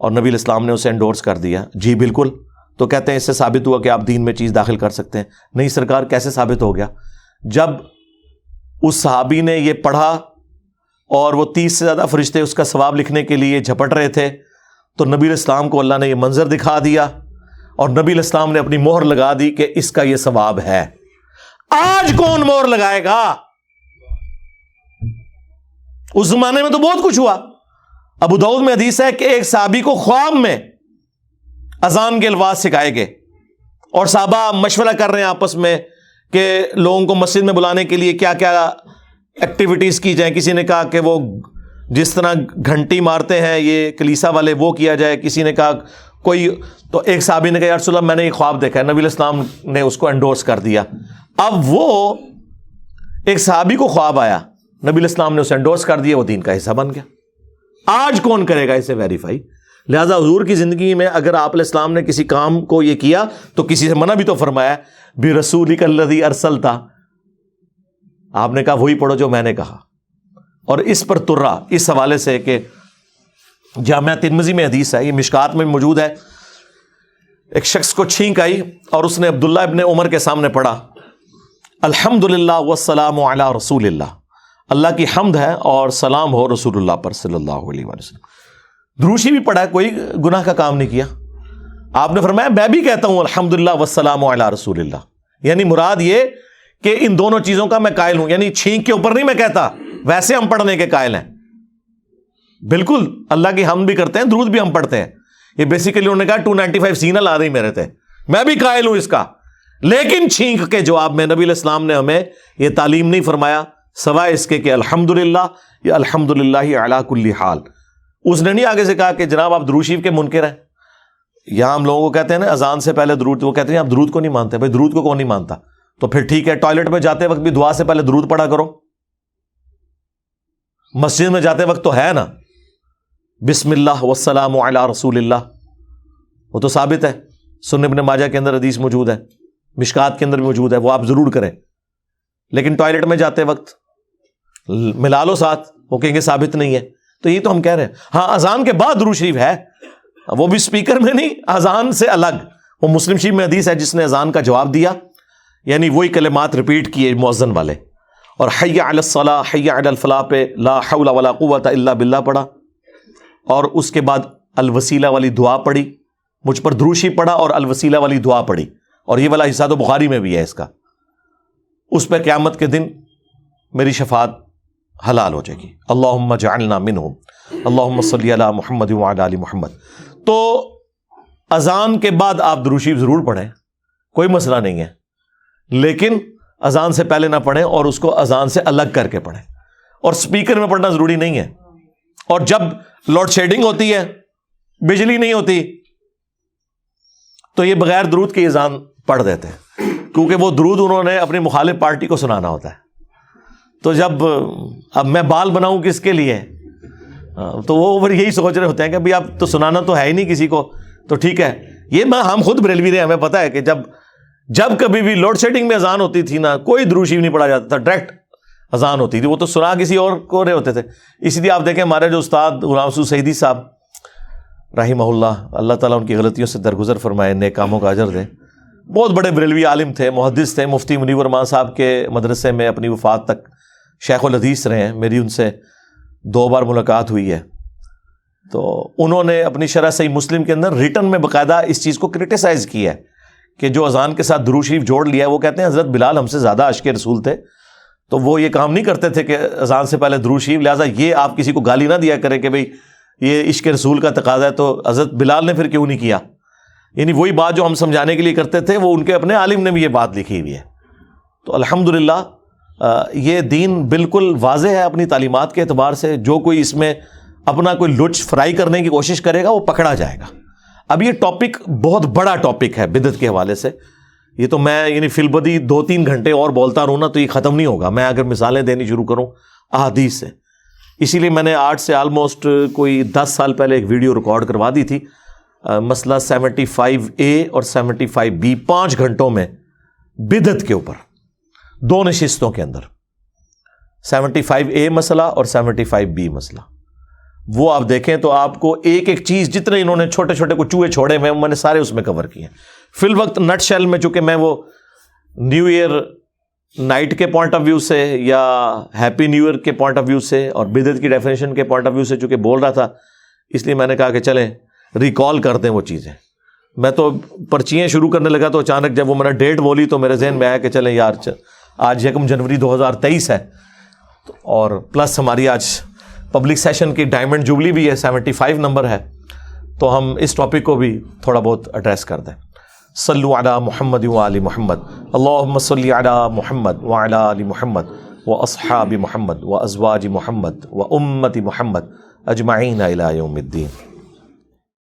اور نبی علیہ السلام نے اسے انڈورس کر دیا۔ جی بالکل، تو کہتے ہیں اس سے ثابت ہوا کہ آپ دین میں چیز داخل کر سکتے ہیں۔ نہیں سرکار، کیسے ثابت ہو گیا؟ جب اس صحابی نے یہ پڑھا اور وہ 30 سے زیادہ فرشتے اس کا ثواب لکھنے کے لیے جھپٹ رہے تھے، تو نبی علیہ السلام کو اللہ نے یہ منظر دکھا دیا اور نبی علیہ السلام نے اپنی مہر لگا دی کہ اس کا یہ ثواب ہے۔ آج کون مہر لگائے گا؟ اس زمانے میں تو بہت کچھ ہوا۔ ابو داؤد میں حدیث ہے کہ ایک صحابی کو خواب میں اذان کے الفاظ سکھائے گئے، اور صحابہ مشورہ کر رہے ہیں آپس میں کہ لوگوں کو مسجد میں بلانے کے لیے کیا کیا ایکٹیویٹیز کی جائیں۔ کسی نے کہا کہ وہ جس طرح گھنٹی مارتے ہیں یہ کلیسا والے وہ کیا جائے، کسی نے کہا کوئی، تو ایک صحابی نے کہا یا رسول اللہ میں نے یہ خواب دیکھا ہے، نبی علیہ السلام نے اس کو انڈورس کر دیا۔ اب وہ ایک صحابی کو خواب آیا، نبی علیہ السلام نے اسے انڈورس کر دیا، وہ دین کا حصہ بن گیا۔ آج کون کرے گا اسے ویریفائی؟ لہٰذا حضور کی زندگی میں اگر آپ علیہ السلام نے کسی کام کو یہ کیا تو کسی سے منع بھی تو فرمایا، بِرَسُولِكَ الَّذِي أَرْسَلْتَ، آپ نے کہا وہی پڑھو جو میں نے کہا۔ اور اس پر ترا اس حوالے سے کہ جامعہ ترمذی میں حدیث ہے، یہ مشکات میں موجود ہے، ایک شخص کو چھینک آئی اور اس نے عبداللہ ابن عمر کے سامنے پڑھا، الحمدللہ والسلام علی رسول اللہ، اللہ کی حمد ہے اور سلام ہو رسول اللہ پر صلی اللہ علیہ وسلم۔ دروشی بھی پڑھا، کوئی گناہ کا کام نہیں کیا۔ آپ نے فرمایا میں بھی کہتا ہوں الحمدللہ والسلام علی رسول اللہ، یعنی مراد یہ کہ ان دونوں چیزوں کا میں قائل ہوں، یعنی چھینک کے اوپر نہیں میں کہتا، ویسے ہم پڑھنے کے قائل ہیں، بالکل اللہ کی حمد بھی کرتے ہیں، درود بھی ہم پڑھتے ہیں۔ یہ بیسیکلی انہوں نے کہا 295 سینل آ رہی میرے تھے، میں بھی قائل ہوں اس کا، لیکن چھینک کے جواب میں نبی علیہ السلام نے ہمیں یہ تعلیم نہیں فرمایا سوائے اس کے کہ الحمدللہ یا الحمدللہ علی کل حال۔ اس نے نہیں آگے سے کہا کہ جناب آپ درود شریف کے منکر ہیں۔ یہاں ہم لوگوں کو کہتے ہیں نا اذان سے پہلے درود، وہ کہتے ہیں آپ درود کو نہیں مانتے۔ بھائی درود کو کون نہیں مانتا؟ تو پھر ٹھیک ہے، ٹوائلٹ میں جاتے وقت بھی دعا سے پہلے درود پڑھا کرو، مسجد میں جاتے وقت تو ہے نا بسم اللہ والسلام علی رسول اللہ، وہ تو ثابت ہے، سنن ابن ماجہ کے اندر حدیث موجود ہے، مشکات کے اندر بھی موجود ہے، وہ آپ ضرور کریں۔ لیکن ٹوائلٹ میں جاتے وقت ملا لو ساتھ، وہ کہیں گے ثابت نہیں ہے. تو یہ تو ہم کہہ رہے ہیں. ہاں اذان کے بعد درود شریف ہے، وہ بھی سپیکر میں نہیں، اذان سے الگ. وہ مسلم شریف میں حدیث ہے جس نے اذان کا جواب دیا، یعنی وہی کلمات ریپیٹ کیے مؤذن والے، اور حی علی الصلاۃ حی علی الفلاح پہ لا حول ولا قوت الا باللہ پڑھا، اور اس کے بعد الوسیلہ والی دعا پڑھی، مجھ پر درود شریف پڑھا اور الوسیلہ والی دعا پڑھی، اور یہ والا حصہ تو بخاری میں بھی ہے اس کا. اس پہ قیامت کے دن میری شفاعت حلال ہو جائے گی. اللہم اجعلنا منہم اللہم صلی علی محمد وعلی آل محمد. تو اذان کے بعد آپ درود شریف ضرور پڑھیں، کوئی مسئلہ نہیں ہے، لیکن اذان سے پہلے نہ پڑھیں اور اس کو اذان سے الگ کر کے پڑھیں. اور سپیکر میں پڑھنا ضروری نہیں ہے. اور جب لوڈ شیڈنگ ہوتی ہے، بجلی نہیں ہوتی، تو یہ بغیر درود کی اذان پڑھ دیتے ہیں، کیونکہ وہ درود انہوں نے اپنی مخالف پارٹی کو سنانا ہوتا ہے. تو جب اب میں بال بناؤں کس کے لیے، تو وہ پھر یہی سوچ رہے ہوتے ہیں کہ بھائی اب تو سنانا تو ہے ہی نہیں کسی کو، تو ٹھیک ہے. یہ ہم خود بریلوی رہے، ہمیں پتہ ہے کہ جب کبھی بھی لوڈ شیڈنگ میں اذان ہوتی تھی نا، کوئی درود شریف نہیں پڑھا جاتا تھا، ڈائریکٹ اذان ہوتی تھی. وہ تو سنا کسی اور کو رہے ہوتے تھے. اسی لیے آپ دیکھیں ہمارے جو استاد غلام رسول سعیدی صاحب رحمہ اللہ، اللہ تعالیٰ ان کی غلطیوں سے درگزر فرمائے، نیک کاموں کا اجر دے، بہت بڑے بریلوی عالم تھے، محدث تھے، مفتی منیر الرحمان صاحب کے مدرسے میں اپنی وفات تک شیخ الحدیث رہے ہیں. میری ان سے 2 بار ملاقات ہوئی ہے. تو انہوں نے اپنی شرح صحیح مسلم کے اندر ریٹن میں باقاعدہ اس چیز کو کرٹیسائز کیا ہے کہ جو اذان کے ساتھ درود شریف جوڑ لیا ہے. وہ کہتے ہیں حضرت بلال ہم سے زیادہ عاشق رسول تھے، تو وہ یہ کام نہیں کرتے تھے کہ اذان سے پہلے درود شریف، لہٰذا یہ آپ کسی کو گالی نہ دیا کریں کہ بھئی یہ عشق رسول کا تقاضا ہے، تو حضرت بلال نے پھر کیوں نہیں کیا. یعنی وہی بات جو ہم سمجھانے کے لیے کرتے تھے، وہ ان کے اپنے عالم نے بھی یہ بات لکھی ہوئی ہے. تو الحمدللہ یہ دین بالکل واضح ہے اپنی تعلیمات کے اعتبار سے. جو کوئی اس میں اپنا کوئی لچ فرائی کرنے کی کوشش کرے گا وہ پکڑا جائے گا. اب یہ ٹاپک بہت بڑا ٹاپک ہے بدعت کے حوالے سے. یہ تو میں یعنی فی البدی 2-3 گھنٹے اور بولتا رہوں نا تو یہ ختم نہیں ہوگا، میں اگر مثالیں دینی شروع کروں احادیث سے. اسی لیے میں نے آج سے آلموسٹ کوئی 10 سال پہلے ایک ویڈیو ریکارڈ کروا دی تھی، مسئلہ 75A اور 75B، 5 گھنٹوں میں بدعت کے اوپر 2 نشستوں کے اندر، 75A مسئلہ اور 75B مسئلہ. وہ آپ دیکھیں تو آپ کو ایک ایک چیز، جتنے انہوں نے چھوٹے چھوٹے کو چوہے چھوڑے میں نے سارے اس میں کور کیے ہیں. فی الوقت نٹ شیل میں، چونکہ میں وہ نیو ایئر نائٹ کے پوائنٹ آف ویو سے یا ہیپی نیو ایئر کے پوائنٹ آف ویو سے اور بدعت کی ڈیفینیشن کے پوائنٹ آف ویو سے چونکہ بول رہا تھا، اس لیے میں نے کہا کہ چلیں ریکال کر دیں وہ چیزیں. میں تو پرچیاں شروع کرنے لگا تو اچانک جب وہ میں نے ڈیٹ بولی تو میرے ذہن میں آیا کہ چلیں یار آج 1 جنوری 2023 ہے، اور پلس ہماری آج پبلک سیشن کی ڈائمنڈ جوبلی بھی ہے، 75 نمبر ہے، تو ہم اس ٹاپک کو بھی تھوڑا بہت ایڈریس کر دیں. صلو علی محمد وآل محمد، اللہم صلی علی محمد وعلی آل محمد واصحاب محمد وازواج محمد وامت محمد اجمعین الی یوم الدین.